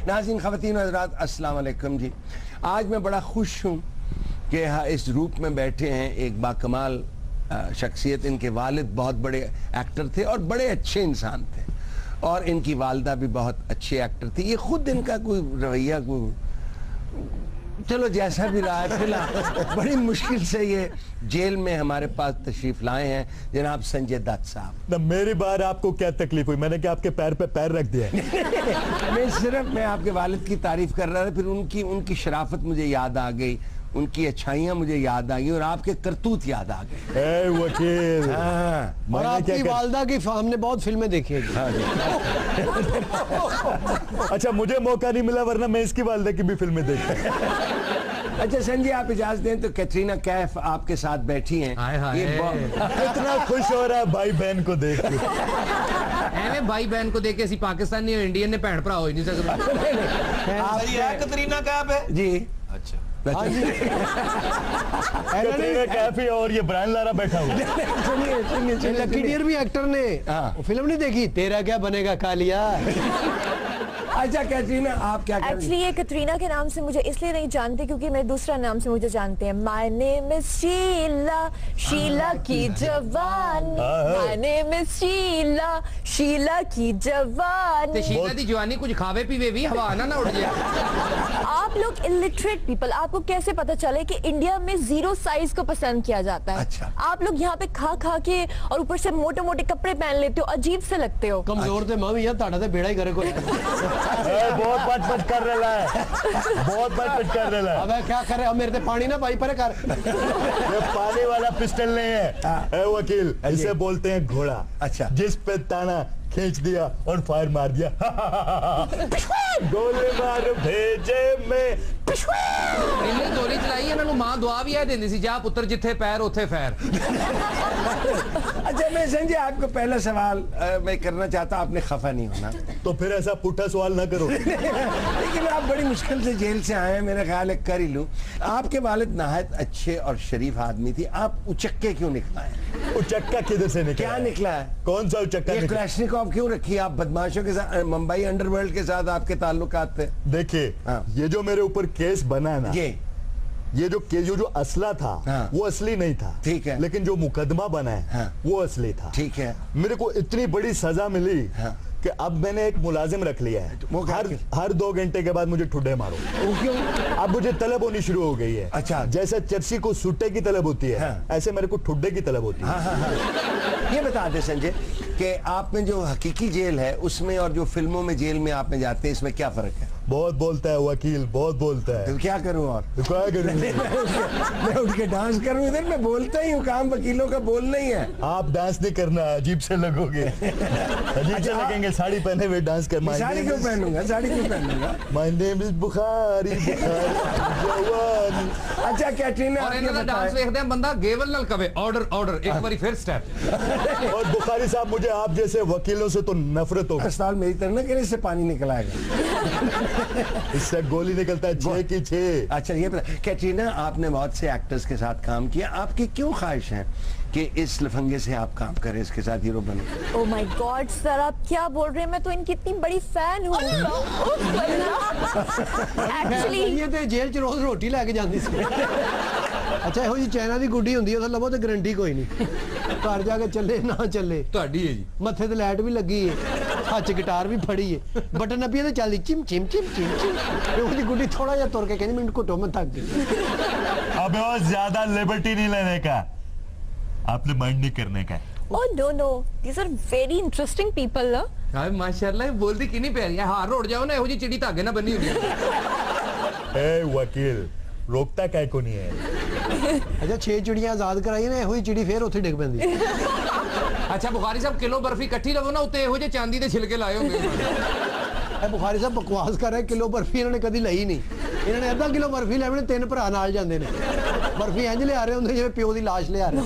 नाज़रीन ख़वातीन व हज़रात अस्सलाम वालेकुम जी। आज मैं बड़ा खुश हूँ कि इस रूप में बैठे हैं एक बाकमाल शख्सियत। इनके वालिद बहुत बड़े एक्टर थे और बड़े अच्छे इंसान थे, और इनकी वालदा भी बहुत अच्छे एक्टर थी। ये खुद इनका कोई रवैया कोई चलो जैसा भी रहा है, फिलहाल बड़ी मुश्किल से ये जेल में हमारे पास तशरीफ लाए हैं जनाब संजय दत्त साहब। ना मेरी बार आपको क्या तकलीफ हुई? मैंने क्या आपके पैर पे पैर रख दिया? मैं आपके वालिद की तारीफ कर रहा था, फिर उनकी शराफत मुझे याद आ गई, उनकी अच्छाइयाँ मुझे याद आ गई और आपके करतूत याद आ गए। ए वकील, और आपकी वालदा की हमने बहुत फिल्में देखी हैं। अच्छा, मुझे मौका नहीं मिला, वरना मैं इसकी वालदा की भी फिल्में देखता। अच्छा संजय, आप इजाजत दें तो कैटरीना कैफ आपके साथ बैठी हैं। इतना खुश हो रहा है भाई बहन को देख के। ਐਵੇਂ भाई बहन को देख के ਅਸੀਂ पाकिस्तानी और इंडियन ने भैन भरा हो ही नहीं सकते। आप कैटरीना कैफ है जी? अच्छा कैटरीना कैफ ही और ये ब्रायन लारा बैठा हुआ। सुनिए, लकी डियर भी एक्टर ने फिल्म नहीं देखी, तेरा क्या बनेगा कालिया? अच्छा कैटरीना, आप क्या कर? एक्चुअली ये कैटरीना के नाम से मुझे इसलिए नहीं जानते क्योंकि मेरे दूसरा नाम से मुझे जानते हैं। My name is Sheila, Sheila की जवानी। My name is Sheila, Sheila की जवानी। ते शीला दी जवानी कुछ खावे पीवे भी हवा ना उड़ जाए। आप लोग इलिटरेट पीपल, आपको कैसे पता चले कि इंडिया में 0 साइज को पसंद किया जाता है? अच्छा। आप लोग यहाँ पे खा खा के और ऊपर से मोटे मोटे कपड़े पहन लेते हो, अजीब से लगते हो। कमजोर थे मामी यार, ताड़ा ते बेड़ा ही करे कोई। बहुत पट कर रहा है, बहुत पट कर रहा है। अब क्या करे, अब मेरे ते पानी ना भाई पर कर। ये पानी वाला पिस्टल नहीं है वकील, इसे बोलते हैं घोड़ा। अच्छा। जिस पे ताना खींच दिया और फायर मार दिया। गोली मार भेजे में इन्हें गोली चलाई, इन्होंने मां दुआ भी है देंदी सी, जा पुत्र जिथे पैर उथे फैर। अच्छा मैं संजय आपको पहला सवाल मैं करना चाहता, आपने खफा नहीं होना। तो फिर ऐसा पुट्ठा सवाल ना करो। लेकिन आप बड़ी मुश्किल से जेल से आए हैं, मेरा ख्याल है कर ही लूं। आपके वालिद नहायत अच्छे और शरीफ आदमी थी, आप उचक्के क्यों निकला है? उचक्का किधर से निकला? क्या निकला है? कौन सा उचक्का ये निकला? क्लैशनिकोव क्यों रखी? आप बदमाशों के साथ, मुंबई अंडरवर्ल्ड के साथ आपके ताल्लुकात थे। देखिए हाँ। ये जो मेरे ऊपर केस बना है ना, ये जो असला था, हाँ। वो असली नहीं था। ठीक है। लेकिन जो मुकदमा बना है, हाँ। वो असली था। ठीक है। मेरे को इतनी बड़ी सजा मिली, हाँ। कि अब मैंने एक मुलाजिम रख लिया है। वो हर 2 घंटे के बाद मुझे ठुड्डे मारो। क्यों? अब मुझे तलब होनी शुरू हो गई है। अच्छा। जैसे चर्ची को सुट्टे की तलब होती है, हाँ। ऐसे मेरे को ठुड्डे की तलब होती है। हाँ हाँ हाँ। ये बता दे संजय कि आप में जो हकीकी जेल है उसमें और जो फिल्मों में जेल में आप में जाते हैं, इसमें क्या फर्क है? बहुत बोलता है वकील, बहुत बोलता है। तो क्या करूं और? तो क्या करूं? मैं उठ के डांस करूं इधर? मैं बोलता ही हूँ, काम वकीलों का बोलना ही है। आप डांस नहीं करना, अजीब से लगोगे। अजीब से लगेंगे साड़ी पहने हुए डांस कर। साड़ी क्यों पहनूंगा? साड़ी क्यों पहनूंगा? माय नेम इज बुखारी, जवानी। अच्छा कैटरीना, और इन्होंने डांस देखते हैं बंदा गेवल नाल कवे ऑर्डर ऑर्डर एक बारी फिर स्टेप। और बुखारी साहब, मुझे आप जैसे वकीलों से तो नफरत हो। अस्पताल मेरी तरह ना करे, इससे पानी निकल आएगा। इससे गोली निकलता है 6 की 6। अच्छा ये बता कैटरीना, आपने बहुत से एक्टर्स के साथ काम किया, आपकी क्यों ख्वाहिश है कि इस लफंगे से आप काम करें, इसके साथ हीरो बने? ओह माय गॉड सर, आप क्या बोल रहे हैं? मैं तो इनकी इतनी बड़ी फैन हूँ। एक्चुअली ये तो जेल च रोज रोटी लेके जाती सी। अच्छा ਇਹੋ ਜੀ ਚਾਈਨਾ ਦੀ ਗੁੱਡੀ ਹੁੰਦੀ ਉਹਦਾ ਲਵੋ ਤੇ ਗਾਰੰਟੀ ਕੋਈ ਨਹੀਂ, ਘਰ ਜਾ ਕੇ ਚੱਲੇ ਨਾ ਚੱਲੇ। ਤੁਹਾਡੀ ਹੈ ਜੀ, ਮੱਥੇ ਤੇ ਲਾਈਟ ਵੀ ਲੱਗੀ ਹੈ, ਹੱਥ 'ਚ ਗਿਟਾਰ ਵੀ ਫੜੀ ਹੈ, ਬਟਨ ਨੱਪੀਏ ਤੇ ਚੱਲਦੀ ਚਿਮ ਚਿਮ ਚਿਮ ਚਿਮ ਚਿਮ। ਉਹ ਦੀ ਗੁੱਡੀ ਥੋੜਾ ਜਿਹਾ ਤੁਰ ਕੇ ਕਹਿੰਦੀ ਮੈਨੂੰ ਘੁੱਟੋ, ਮੈਂ ਥੱਕ गई। अबे और ज्यादा लिबर्टी नहीं लेने का, आपने माइंड नहीं करने का। oh no no, these are very interesting people ना। हाय माशाल्लाह, बोलती कितनी प्यारी है। हार उड़ जाओ ना, ਇਹੋ ਜੀ चिड़ी धागे ना बनी हुई है। ए वकील, रोकता काय को नहीं है। अच्छा 6 चिड़ियां आजाद कराई ने, ਇਹੋ ਹੀ चिड़ी फिर ਉੱਥੇ ਡਿੱਗ ਪੈਂਦੀ। अच्छा बुखारी साहब, किलो बर्फी इकट्ठी लवो ना, उत्ते ਇਹੋ ਜਿਹੇ ਚਾਂਦੀ ਦੇ ਛਿਲਕੇ ਲਾਏ ਹੋਣਗੇ। ਇਹ ਬੁਖਾਰੀ ਸਾਹਿਬ ਬਕਵਾਸ ਕਰ ਰਹੇ, ਕਿਲੋ ਬਰਫੀ ਇਹਨਾਂ ਨੇ ਕਦੀ ਲਈ ਨਹੀਂ। ਇਹਨਾਂ ਨੇ ਅੱਧਾ ਕਿਲੋ ਬਰਫੀ ਲੈਵਣੇ, 3 ਭਰਾ ਨਾਲ ਜਾਂਦੇ ਨੇ। बर्फी इंज लिया रहे होंगे जिवें प्यो दी लाश लिया रहे।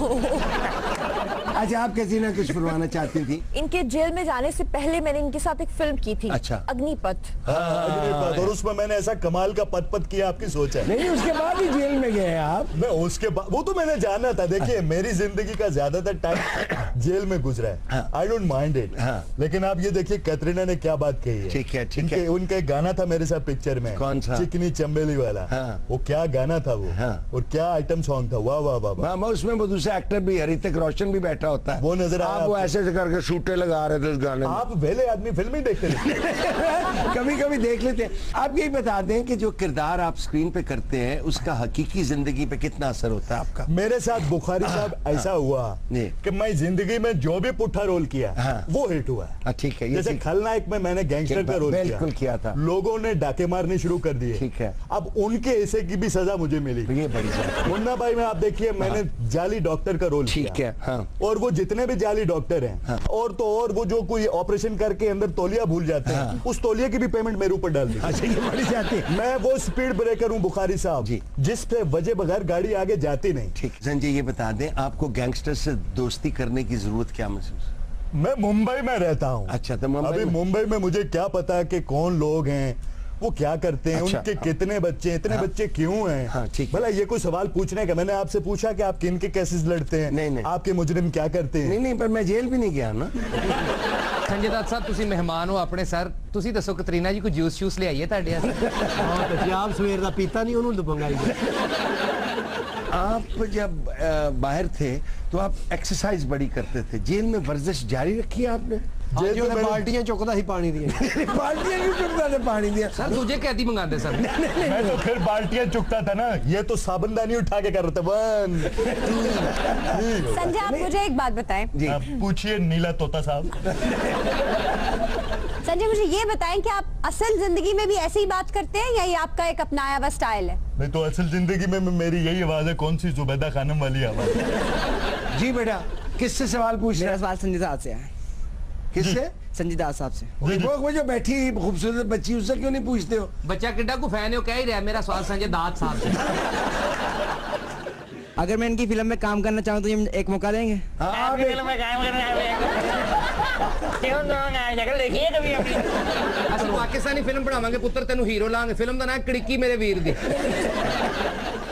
अच्छा आप कैटरीना कुछ फरमाना चाहती थी? इनके जेल में जाने से पहले मैंने इनके साथ एक फिल्म की थी। अच्छा। अग्निपथ। अग्निपथ, और उसमें मैंने ऐसा कमाल का पद किया, आपकी सोच है? नहीं, उसके बाद ही जेल में गए आप। मैं उसके बाद, वो तो मैंने जाना था। देखिए मेरी जिंदगी का ज्यादातर टाइम जेल में गुजरा है, हाँ। I don't mind it. हाँ। लेकिन आप ये देखिए कैटरीना ने क्या बात कही है। ठीक है, ठीक है। उनके गाना था मेरे साथ पिक्चर में, कौन सा? चिकनी चंबेली वाला। हाँ। वो क्या गाना था वो, हाँ। और क्या आइटम सॉन्ग था, वाह वाह वाह वाह। हाँ, उसमें वो दूसरा एक्टर भी ऋतिक रोशन भी बैठा होता है, वो नजर आया आप वो आपको? ऐसे ऐसे करके शूटे लगा रहे थे उस गाने में। आप वेले आदमी फिल्म ही देखते रहते। कभी कभी देख लेते हैं। आप यही बता दें कि जो किरदार आप स्क्रीन पे करते हैं उसका हकीकी जिंदगी पे कितना असर होता है आपका? मेरे साथ बुखारी साहब ऐसा हुआ जी। कि मैं जिंदगी में जो भी पुट्ठा रोल किया हाँ। वो हिट हुआ। ठीक है, ये जैसे ठीक- खलनायक में मैंने गैंगस्टर का रोल बिल्कुल किया था। लोगों ने डाके मारने शुरू कर दिए। ठीक है। अब उनके ऐसे की भी सजा मुझे मिली। ये बड़ी बात। मुन्ना भाई में आप देखिए मैंने जाली डॉक्टर का रोल ठीक किया। है, हाँ। और वो जितने भी जाली डॉक्टर हैं, हाँ। और तो और वो जो कोई ऑपरेशन करके अंदर तौलिया भूल जाते हैं, हाँ। उस तौलिया की भी पेमेंट मेरे ऊपर डाल दी। अच्छा, ये बड़ी जाती है। मैं वो स्पीड ब्रेकर हूँ बुखारी साहब, जी। जिस पे वजह बगैर गाड़ी आगे जाती नहीं। ठीक। संजय, ये बता दें आपको गैंगस्टर से दोस्ती करने की जरूरत क्या महसूस? मैं मुंबई में रहता हूँ। अच्छा, तो मुंबई अभी में- मुंबई में मुझे क्या पता कि कौन लोग हैं, वो क्या करते हैं, अच्छा। उनके कितने बच्चे हैं, इतने हाँ। बच्चे क्यों हैं। हाँ, ठीक है। भला ये कोई सवाल पूछने का? मैंने आपसे पूछा कि आप किन के केसेस लड़ते हैं, नहीं, नहीं। आपके मुजरिम क्या करते हैं। नहीं नहीं, पर मैं जेल भी नहीं गया ना। ਸੰਜੇ ਦੱਤ ਸਾਹਿਬ ਤੁਸੀਂ ਮਹਿਮਾਨ ਹੋ ਆਪਣੇ ਸਰ, ਤੁਸੀਂ ਦੱਸੋ ਕਤਰੀਨਾ ਜੀ ਕੋਈ ਜੂਸ ਸ਼ੂਸ ਲਿਆਈਏ ਤੁਹਾਡੇ ਵਾਸਤੇ? ਹਾਂ ਤੇ ਜੇ ਆਪ ਸਵੇਰ ਦਾ ਪੀਤਾ ਨਹੀਂ ਉਹਨੂੰ ਦਬੰਗਾਈ आप जब बाहर थे तो आप एक्सरसाइज बड़ी करते थे, जेल में वर्जिश जारी रखी है आपने? ਜੇ ਉਹਨੇ ਬਾਲਟੀਆਂ ਚੁੱਕਦਾ ਸੀ ਪਾਣੀ ਦੀਆਂ बाल्टियां क्यों चुकता थे पानी दिया? ਸਰ ਦੂਜੇ ਕੈਦੀ ਮੰਗਾਉਂਦੇ ਸਰ। मैं तो फिर बाल्टियां चुकता था ना, ये तो साबुनदानी उठा के कर रहे थे। 1 2 3। संजय, आप मुझे एक बात बताएं। जी। आप पूछिए नीला तोता साहब। संजय, मुझे ये बताएं कि आप असल जिंदगी में भी ऐसे ही बात करते हैं या ये आपका एक अपनाया हुआ स्टाइल है? नहीं तो असल जिंदगी में मेरी यही आवाज है, कौन सी जुबैदा खानम वाली आवाज। जी बेटा, किससे सवाल पूछ रहे मेरा हैं? सवाल संजय दास से है। किससे? संजय दास साहब से। वो जो बैठी खूबसूरत बच्ची, उससे क्यों नहीं पूछते हो? ਬੱਚਾ ਕਿੱਡਾ ਕੋ ਫੈਨ ਹੈ ਉਹ ਕਹਿ ਹੀ ਰਿਹਾ ਮੇਰਾ ਸਵਾਲ ਸੰਜੇ ਦਾਤ ਸਾਹਿਬ से। अगर मैं इनकी फिल्म में काम करना चाहूँ तो ये मुझे एक मौका देंगे? हाँ, ਅਸੀਂ ਪਾਕਿस्तानी फिल्म बनावांगे पुत्र, तेनू हीरो लांगे। फिल्म का नाम कड़िक्की मेरे वीर दी।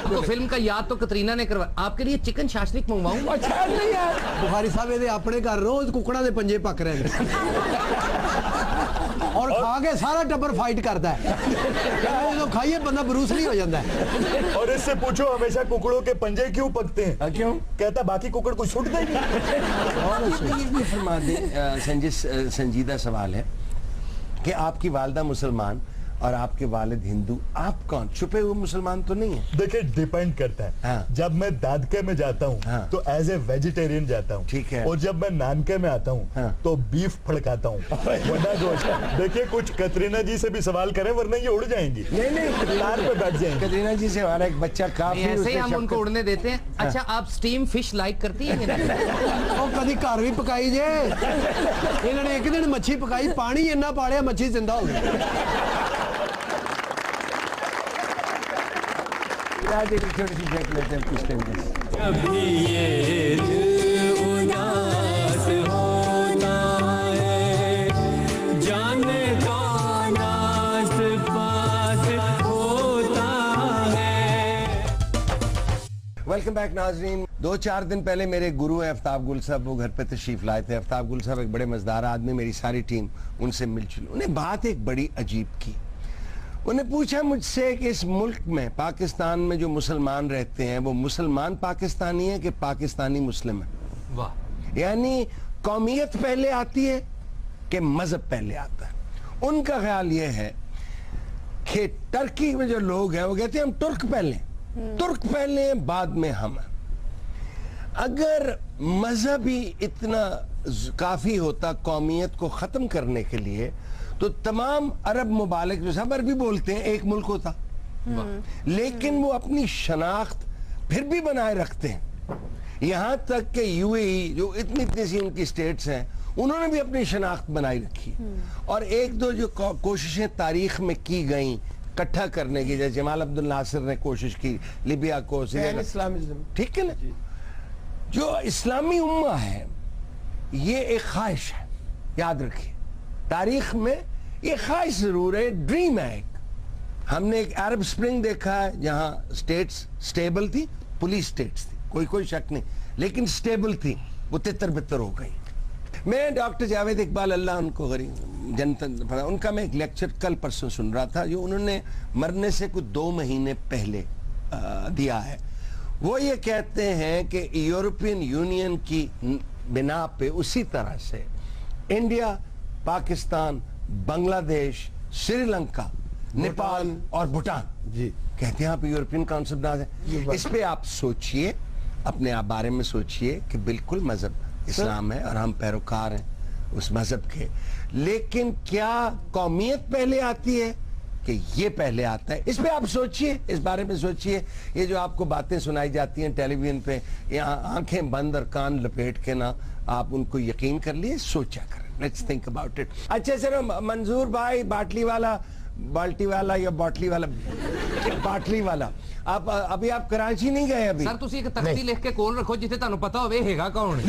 तो फिल्म का याद तो कतरीना ने करवा। आपके लिए चिकन शाशलिक मंगवाऊं? अच्छा नहीं यार। ਬੁਖਾਰੀ ਸਾਹਿਬ ਇਹਦੇ ਆਪਣੇ ਘਰ ਰੋਜ਼ ਕੁੱਕੜਾਂ ਦੇ ਪੰਜੇ ਪੱਕ ਰਹੇ ਨੇ ਔਰ ਖਾ ਕੇ ਸਾਰਾ ਟੱਬਰ ਫਾਈਟ ਕਰਦਾ ਹੈ। ਕਹਿੰਦਾ ਜਦੋਂ ਖਾਈਏ ਬੰਦਾ ਬਰੂਸਲੀ ਹੋ ਜਾਂਦਾ ਹੈ। और इससे पूछो हमेशा कुकड़ों के पंजे क्यों पकते हैं। क्यों? कहता बाकी कुकड़ को छूट देंगे। ये भी फरमा दें, संजीदा सवाल है कि आपकी वालदा मुसलमान और आपके वालिद हिंदू, आप कौन? छुपे हुए मुसलमान तो नहीं है? देखिए डिपेंड करता है। हाँ। जब मैं दादके में जाता हूँ हाँ। तो एज ए वेजिटेरियन जाता हूँ। ठीक है। और जब मैं नानके में आता हूँ हाँ। तो बीफ फड़काता हूँ, वरना गोश्त। देखिए कुछ कतरीना जी से भी सवाल करें वरना ये उड़ जाएंगी, नहीं नहीं, तार पे बैठ जाएंगी। कतरीना जी से हमारा एक बच्चा काफी नहीं, ऐसे ही उससे हम उनको शफकत- उड़ने देते हैं। अच्छा, आप स्टीम फिश लाइक करती हैं? ਉਹ ਕਦੀ ਘਰ ਵੀ ਪਕਾਈ ਜੇ ਇਹਨਾਂ ਨੇ ਇੱਕ ਦਿਨ ਮੱਛੀ ਪਕਾਈ, ਪਾਣੀ ਇੰਨਾ ਪਾੜਿਆ ਮੱਛੀ ਜ਼ਿੰਦਾ ਹੋ ਗਈ। आज एक छोटी सी ब्रेक लेते हैं, कुछ टाइम में। कभी ये दिल उदास होता है, जाने कौन आस पास होता है। वेलकम बैक नाजरीन। 2-4 दिन पहले मेरे गुरु हैं आफ्ताब गुल साहब, वो घर पे तशरीफ लाए थे। आफ्ताब गुल साहब एक बड़े मजेदार आदमी, मेरी सारी टीम उनसे मिल चुकी। उन्हें बात एक बड़ी अजीब की। उन्हें पूछा मुझसे कि इस मुल्क में, पाकिस्तान में जो मुसलमान रहते हैं वो मुसलमान पाकिस्तानी है कि पाकिस्तानी मुस्लिम है? वाह। यानी कौमियत पहले आती है कि मजहब पहले आता है? उनका ख्याल ये है कि टर्की में जो लोग हैं वो कहते हैं हम तुर्क पहले बाद में हम हैं। अगर मजहब ही इतना काफी होता कौमियत को खत्म करने के लिए तो तमाम अरब मुबालिक जो सब अरबी बोलते हैं एक मुल्क होता, लेकिन वो अपनी शनाख्त फिर भी बनाए रखते हैं। यहां तक कि यूएई जो इतनी सी उनकी स्टेट्स हैं उन्होंने भी अपनी शनाख्त बनाई रखी। और एक दो जो कोशिशें तारीख में की गई इकट्ठा करने की, जैसे जमाल अब्दुल नासिर ने कोशिश की लिबिया को, इस्लामिज्म, ठीक है ना। जो इस्लामी उम्मा है ये एक ख्वाहिश है, याद रखिए। तारीख में ये ख्वाहिश जरूर है, ड्रीम है एक। हमने एक अरब स्प्रिंग देखा है जहां स्टेट्स स्टेबल थी, पुलिस स्टेट्स थी, कोई शक नहीं, लेकिन स्टेबल थी। वो तितर बितर हो गई। मैं डॉक्टर जावेद इकबाल, अल्लाह उनको गरीब जनता, उनका मैं एक लेक्चर कल परसों सुन रहा था जो उन्होंने मरने से कुछ 2 महीने पहले दिया है। वो ये कहते हैं कि यूरोपियन यूनियन की बिना पे उसी तरह से इंडिया, पाकिस्तान, बांग्लादेश, श्रीलंका, नेपाल और भूटान जी कहते हैं आप यूरोपियन काउंसिल बना दें। इस पे आप सोचिए, अपने आप बारे में सोचिए कि बिल्कुल मजहब इस्लाम है और हम पैरोकार हैं उस मजहब के, लेकिन क्या कौमियत पहले आती है कि ये पहले आता है? इस पे आप सोचिए, इस बारे में सोचिए। ये जो आपको बातें सुनाई जाती हैं टेलीविजन पे, यहाँ आंखें बंद और कान लपेट के ना आप उनको यकीन कर लिए, सोचा करें। Let's think about it. अच्छा सर, मंजूर भाई बाटली वाला, बाल्टी वाला या बॉटली वाला, बाटली वाला, आप अभी आप कराची नहीं गए अभी? सर तुसी एक तख्ती लिख के कोल रखो जिथे तानु पता होवे हैगा कौन।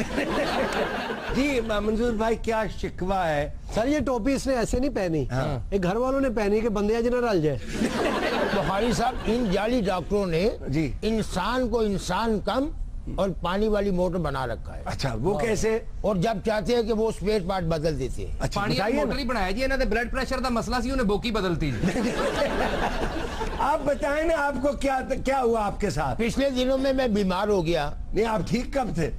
जी मंजूर भाई, क्या शिकवा है? सर ये टोपी इसने ऐसे नहीं पहनी, हाँ। ये घर वालों ने पहनी कि बंदे आज ना रल जाए। बुखारी साहब, इन जाली डॉक्टरों ने जी इंसान को इंसान कम और पानी वाली मोटर बना रखा है। अच्छा, वो कैसे? और जब चाहते हैं कि वो स्पेस पार्ट बदल देते हैं। अच्छा पानी वाली मोटर ही बनाया जी, इन्हां दे ब्लड प्रेशर दा मसला सी, उन्हें बोकी बदलती जी। आप बताएं ना, आपको क्या हुआ आपके साथ? पिछले दिनों में मैं बीमार हो गया। नहीं, आप ठीक कब थे?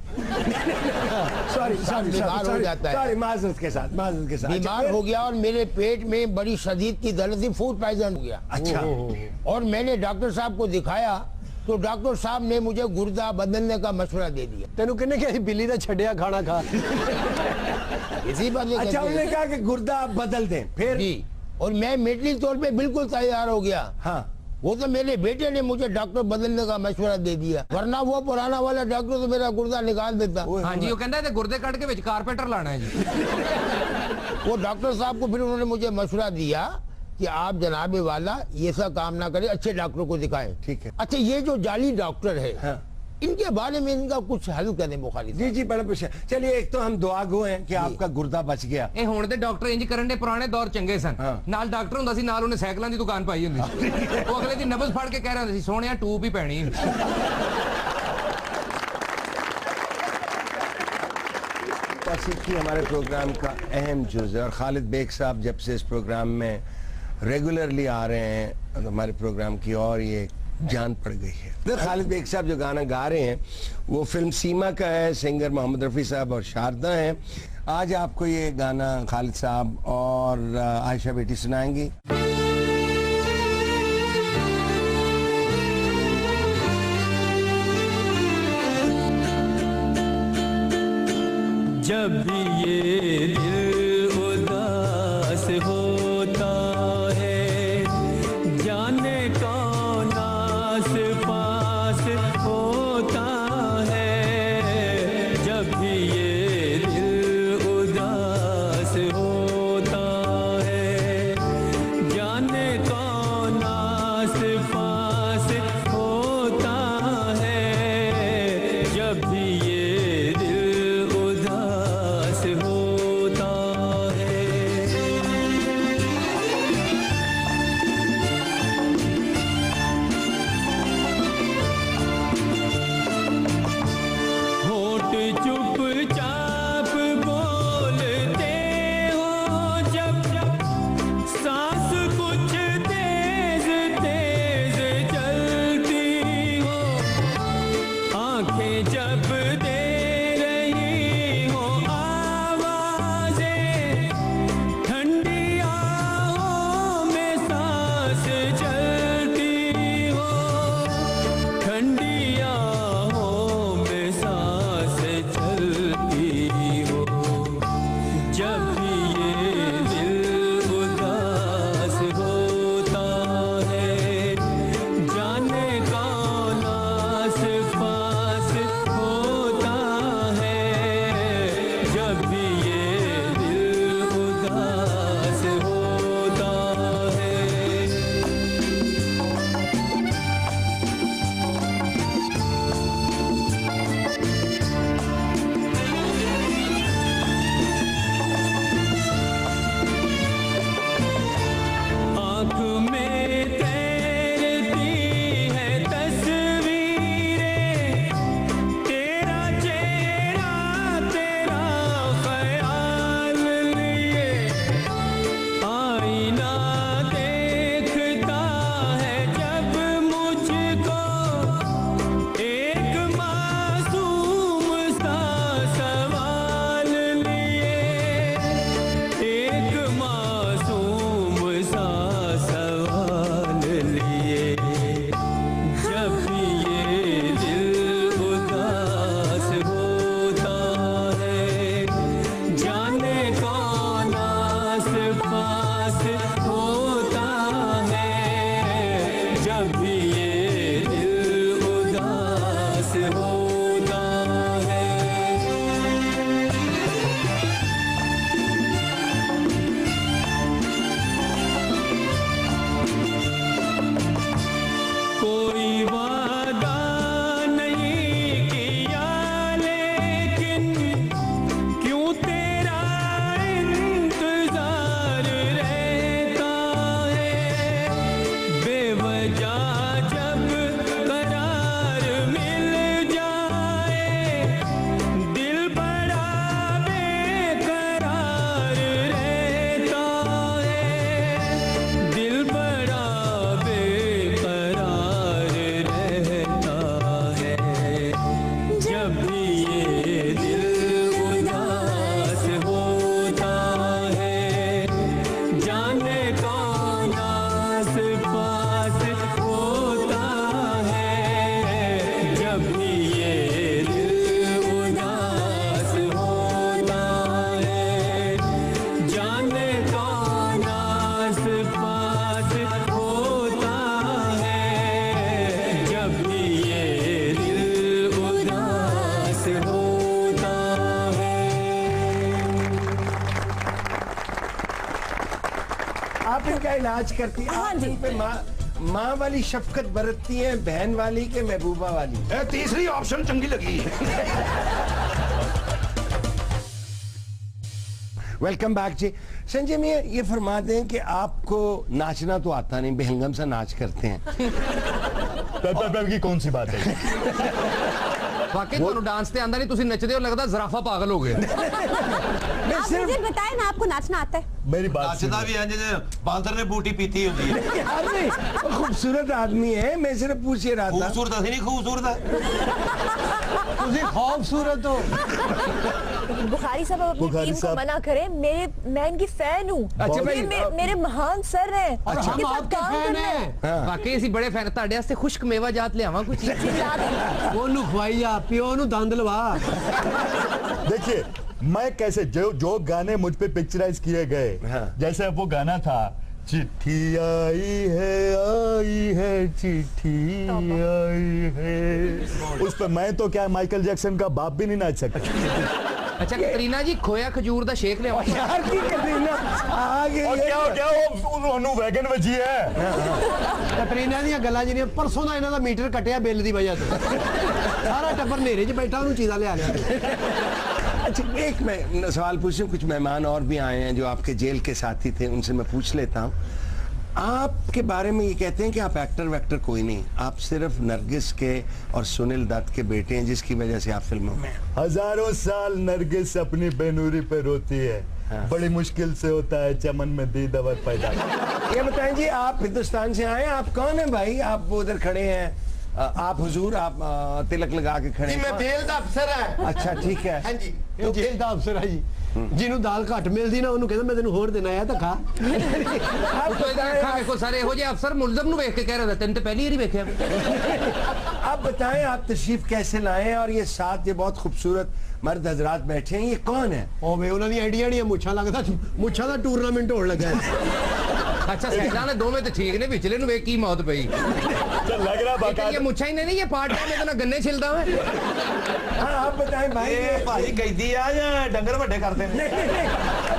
सॉरी बीमार हो जाता है। सॉरी, माजरत के साथ। बीमार हो गया और मेरे पेट में बड़ी शदीद की दर्द थी, फूड पॉइजन हो गया। अच्छा। और मैंने डॉक्टर साहब को दिखाया तो डॉक्टर साहब ने मुझे गुर्दा बदलने का मशवरा दे दिया। तेनू किन्ने कहा बिल्ली दा छड़िया खाना खा। इसी बात में अच्छा, उन्होंने कहा कि गुर्दा आप बदल दें, फिर? जी, और मैं मेंटली तौर पे बिल्कुल तैयार हो गया। हाँ, वो तो मेरे बेटे ने मुझे डॉक्टर बदलने का मशवरा दे दिया, वरना वो पुराना वाला डॉक्टर तो मेरा गुर्दा निकाल देता। हाँ जी, वो कहता है गुर्दे काट के विच कारपेंटर लाना है जी। वो डॉक्टर साहब को फिर उन्होंने मुझे मशवरा दिया कि आप जनाबे वाला ये सब काम ना करें, अच्छे डॉक्टर को दिखाएं। ठीक है। अच्छा, ये जो जाली डॉक्टर है, हाँ। इनके बारे में इनका कुछ हल करें बुखारी। जी जी, बड़ा पूछा। चलिए, एक तो हम दुआ गो हैं कि आपका गुर्दा बच गया। ਇਹ ਹੁਣ ਦੇ ਡਾਕਟਰ ਇੰਜ ਕਰਨ ਦੇ ਪੁਰਾਣੇ ਦੌਰ ਚੰਗੇ ਸਨ। ਹਾਂ। ਨਾਲ ਡਾਕਟਰ ਹੁੰਦਾ ਸੀ, ਨਾਲ ਉਹਨੇ ਸਾਈਕਲਾਂ ਦੀ ਦੁਕਾਨ ਪਾਈ ਹੁੰਦੀ ਸੀ। ਉਹ ਅਗਲੇ ਦੀ ਨਬਜ਼ ਫੜ ਕੇ ਕਹਿ ਰਿਹਾ ਹੁੰਦਾ ਸੀ, ਸੋਹਣਿਆ ਟੂਬ ਹੀ ਪੈਣੀ। मौसीकी हमारे प्रोग्राम का अहम जुज़ है और खालिद बेग साहब जब से इस प्रोग्राम में रेगुलरली आ रहे हैं तो हमारे प्रोग्राम की और ये जान पड़ गई है। तो खालिद बेग साहब जो गाना गा रहे हैं वो फिल्म सीमा का है, सिंगर मोहम्मद रफ़ी साहब और शारदा हैं। आज आपको ये गाना खालिद साहब और आयशा बेटी सुनाएंगी। जब भी ये दिल उदास होता है, जाने कौन आस पास होता है। जब भी ये दिल उदास होता है, जाने कौन आस पास होता है। जब भी ये दिल उदास होता मेरा इलाज करती है। हाँ जी। आप पे माँ वाली शफकत बरतती है, बहन वाली के महबूबा वाली? तीसरी ऑप्शन चंगी लगी। वेलकम बैक जी। संजय मियां, ये फरमा दें कि आपको नाचना तो आता नहीं, बेहंगम सा नाच करते हैं। की कौन सी बात है? वाकई ਤੁਹਾਨੂੰ डांस ਤੇ ਆਂਦਾ ਨਹੀਂ, ਤੁਸੀਂ नचदे हो, लगता ज़राफा पागल हो गए। आप मुझे बताएं ना, आपको नाचना आता है? मेरी बात नाचदा भी है जिसे बांदर ने बूटी पीती होती है। यार नहीं, वो खूबसूरत आदमी है, मैं सिर्फ पूछ ही रहा था। खूबसूरत है नहीं, खूबसूरत है। ਤੁਸੀਂ खूबसूरत हो। बुखारी साहब अब अपनी टीम को मना करें, मैं इनकी फैन हूँ। अच्छा भाई, मेरे महान सर हैं। और हम आपके फैन हैं। वाकई ਅਸੀਂ बड़े फैन, ਤੁਹਾਡੇ ਵਾਸਤੇ ਖੁਸ਼ਕ ਮੇਵਾ ਜਾਤ ਲਿਆਵਾਂ ਕੁਝ। ਉਹਨੂੰ ਖਵਾਈ ਜਾ, ਪਿਓ ਨੂੰ ਦੰਦ ਲਵਾ। देखिए मैं कैसे जो गाने मुझ पे पिक्चराइज किए गए, जैसे अब वो गाना था, चिट्ठी आई है चिट्ठी आई है, उस पर मैं तो क्या माइकल जैक्सन का बाप भी नहीं नाच सकता। अच्छा कतरीना जी, खोया खजूर ਦਾ ਸ਼ੇਕ ਲਿਆਓ। यार की कतरीना आ गई और क्या वो वैगन वजी है। ਕਤਰੀਨਾ ਦੀਆਂ ਗੱਲਾਂ ਜਿਹੜੀਆਂ ਪਰਸੋਂ ਦਾ ਇਹਨਾਂ ਦਾ ਮੀਟਰ ਕੱਟਿਆ ਬਿੱਲ ਦੀ ਵਜ੍ਹਾ ਤੋਂ। ਸਾਰਾ ਟੱਬਰ ਨੇਰੇ 'ਚ ਬੈਠਾ, ਉਹਨੂੰ ਚੀਜ਼ਾਂ ਲਿਆ ਲਿਆ। अच्छा एक मैं सवाल पूछूं, कुछ मेहमान और भी आए हैं जो आपके जेल के साथी थे, उनसे मैं पूछ लेता हूँ। आपके बारे में ये कहते हैं कि आप एक्टर वैक्टर कोई नहीं, आप सिर्फ नरगिस के और सुनील दत्त के बेटे हैं, जिसकी वजह से आप फिल्मों में हैं। हजारों साल नरगिस अपनी बेनूरी पे रोती है, बड़ी मुश्किल से होता है चमन में दीदावर पैदा। ये बताएं जी, आप हिंदुस्तान से आए, आप कौन है भाई? आप वो उधर खड़े हैं, आप हुजूर, आप तिलक लगा के खड़े जी मैं हैं। बेल ਦਾ ਅਫਸਰ ਹਾਂ। अच्छा ठीक है। हाँ जी। ਇਹ ਜੇਲ੍ਹ ਦਾ ਅਫਸਰ ਹੈ ਜੀ, ਜਿਹਨੂੰ ਦਾਲ ਘੱਟ ਮਿਲਦੀ ਨਾ, ਉਹਨੂੰ ਕਹਿੰਦਾ ਮੈਂ ਤੈਨੂੰ ਹੋਰ ਦੇਣਾ ਆ ਤਾਂ ਖਾ। ਉੱਤੋਂ ਇਹਦਾ ਅੱਖਾਂ ਵੇਖੋ, ਸਾਰੇ ਇਹੋ ਜਿਹੇ ਅਫਸਰ ਮੁਲਜ਼ਮ ਨੂੰ ਵੇਖ ਕੇ ਕਹਿ ਰਹੇ ਤੈਨੂੰ ਤਾਂ ਪਹਿਲੀ ਵਾਰੀ ਵੇਖਿਆ। आप बताएं, आप तशरीफ कैसे लाए हैं? और ये साथ ये बहुत खूबसूरत मर्द हजरात बैठे हैं, ये कौन है? ਉਹ ਵੇ ਉਹਨਾਂ ਦੀਆਂ ਐਡੀਆਂ ਐਡੀਆਂ ਮੁੱਛਾਂ, ਲੱਗਦਾ ਮੁੱਛਾਂ ਦਾ ਟੂਰਨਾਮੈਂਟ ਹੋਣ ਲੱਗਾ ਹੈ। अच्छा सैदा ने दोवें तो ठीक ने, पिछले नु वेख की मौत पई। तो लग रहा बाकायदा ये मुच्छा ही नहीं, ये पार्ट टाइम में तो ना गन्ने छिलदा है। हाँ आप बताएं भाई, ये भाई कैदी आ या डंगर वड्डे करते हैं?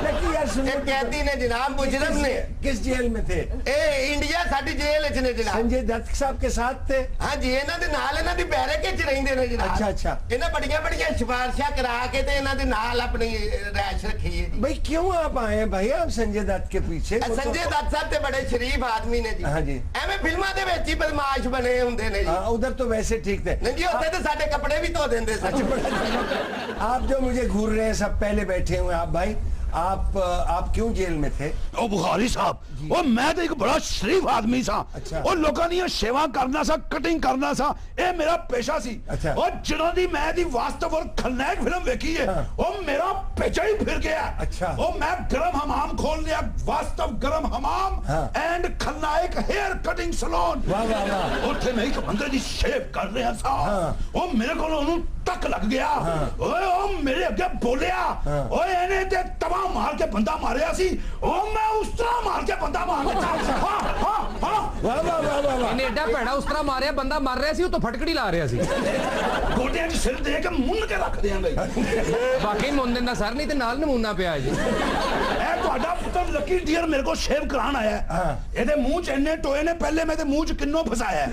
नहीं यार सुनो, कैदी ने जनाब मुजरम ने किस जेल में थे? ए इंडिया साडी जेल च ने जनाब। संजय दत्त साहब के साथ थे? हाँ जी, ਇਹਨਾਂ ਦੇ ਨਾਲ ਇਹਨਾਂ ਦੀ ਬੈਰਕ ਚ ਰਹਿੰਦੇ ਨੇ ਜਨਾਬ। अच्छा अच्छा। ਇਹਨਾਂ ਬੜੀਆਂ ਬੜੀਆਂ ਸਿਫਾਰਿਸ਼ਾਂ ਕਰਾ ਕੇ ਤੇ ਇਹਨਾਂ ਦੇ ਨਾਲ ਆਪਣੀ ਰੈਸ਼ ਰੱਖੀ ਹੈ ਜੀ। भाई क्यों आप आए हैं भाई, आप संजय दत्त के पीछे? संजय दत्त साहब ਤੇ बड़े शरीफ आदमी ने जी। हाँ जी। ਐਵੇਂ ਫਿਲਮਾਂ ਦੇ ਵਿੱਚ ਹੀ ਬਦਮਾਸ਼ ਬਣੇ ਹੁੰਦੇ ਨੇ ਜੀ। उधर तो वैसे ठीक थे। नहीं जी, ਉੱਥੇ ਤੇ ਸਾਡੇ ਕੱਪੜੇ ਵੀ ਧੋ ਦਿੰਦੇ ਸੱਚ। आप जो मुझे घूर रहे हैं सब पहले बैठे हुए, आप भाई आप क्यों जेल में थे? ओ बुखारी साहब, ओ मैं तो एक बड़ा शरीफ आदमी सा, अच्छा। और लोगों दी सेवा करना सा, कटिंग करना सा, ये मेरा पेशा सी। अच्छा। और जिन्हों दी मैं दी वास्तव और खलनायक फिल्म देखी है, हाँ। ओ मेरा पेचा ही फिर गया। अच्छा। ओ मैं गरम हमाम खोल लिया, वास्तव गरम हमाम हाँ। एंड खलनायक हेयर कटिंग सैलून। वाह वाह वाह। ਉੱਥੇ ਮੈਂ ਇੱਕ ਬੰਦੇ ਦੀ ਸ਼ੇਵ ਕਰ ਰਿਹਾ ਸਾਂ, ਉਹ ਮੇਰੇ ਕੋਲ ਉਹਨੂੰ ਟੱਕ ਲੱਗ ਗਿਆ। ਓਏ ਉਹ ਮੇਰੇ ਅੱਗੇ ਬੋਲਿਆ, ਓਏ ਇਹਨੇ ਤੇ ਤਵਾ ਮਾਰ ਕੇ ਬੰਦਾ ਮਾਰਿਆ ਸੀ, ਉਹ ਮੈਂ ਉਸ ਤਰ੍ਹਾਂ ਮਾਰ ਕੇ ਬੰਦਾ ਮਾਰ ਦਿੱਤਾ। ਹਾਂ ਹਾਂ ਹਾਂ, वाह वाह वाह वाह वाह। ਇਹਨੇ ਐਡਾ ਭੈੜਾ ਉਸ ਤਰ੍ਹਾਂ ਮਾਰਿਆ, ਬੰਦਾ ਮਰ ਰਿਹਾ ਸੀ, ਉਹ ਤੋਂ ਫਟਕੜੀ ਲਾ ਰਿਹਾ ਸੀ। ਗੋਡਿਆਂ 'ਚ ਸਿਰ ਦੇ ਕੇ ਮੁੰਨ ਕੇ ਰੱਖ ਦਿਆਂਗੇ। ਵਾਕਈ ਮੁੰਨ ਦਿੰਦਾ ਸਰ, ਨਹੀਂ ਤੇ ਨਾਲ ਨਮੂਨਾ ਪਿਆ ਜੀ। ਇਹ ਤੁਹਾਡਾ ਪੁੱਤਰ ਲੱਕੀ ਡੀਅਰ ਮੇਰੇ ਕੋਲ ਸ਼ੇਵ ਕਰਾਉਣ ਆਇਆ ਹੈ। ਇਹਦੇ ਮੂੰਹ 'ਚ ਇੰਨੇ ਟੋਏ ਨੇ, ਪਹਿਲੇ ਮੈਂ ਤੇ ਮੂੰਹ 'ਚ ਕਿੰਨੋਂ ਫਸਾਇਆ ਹੈ।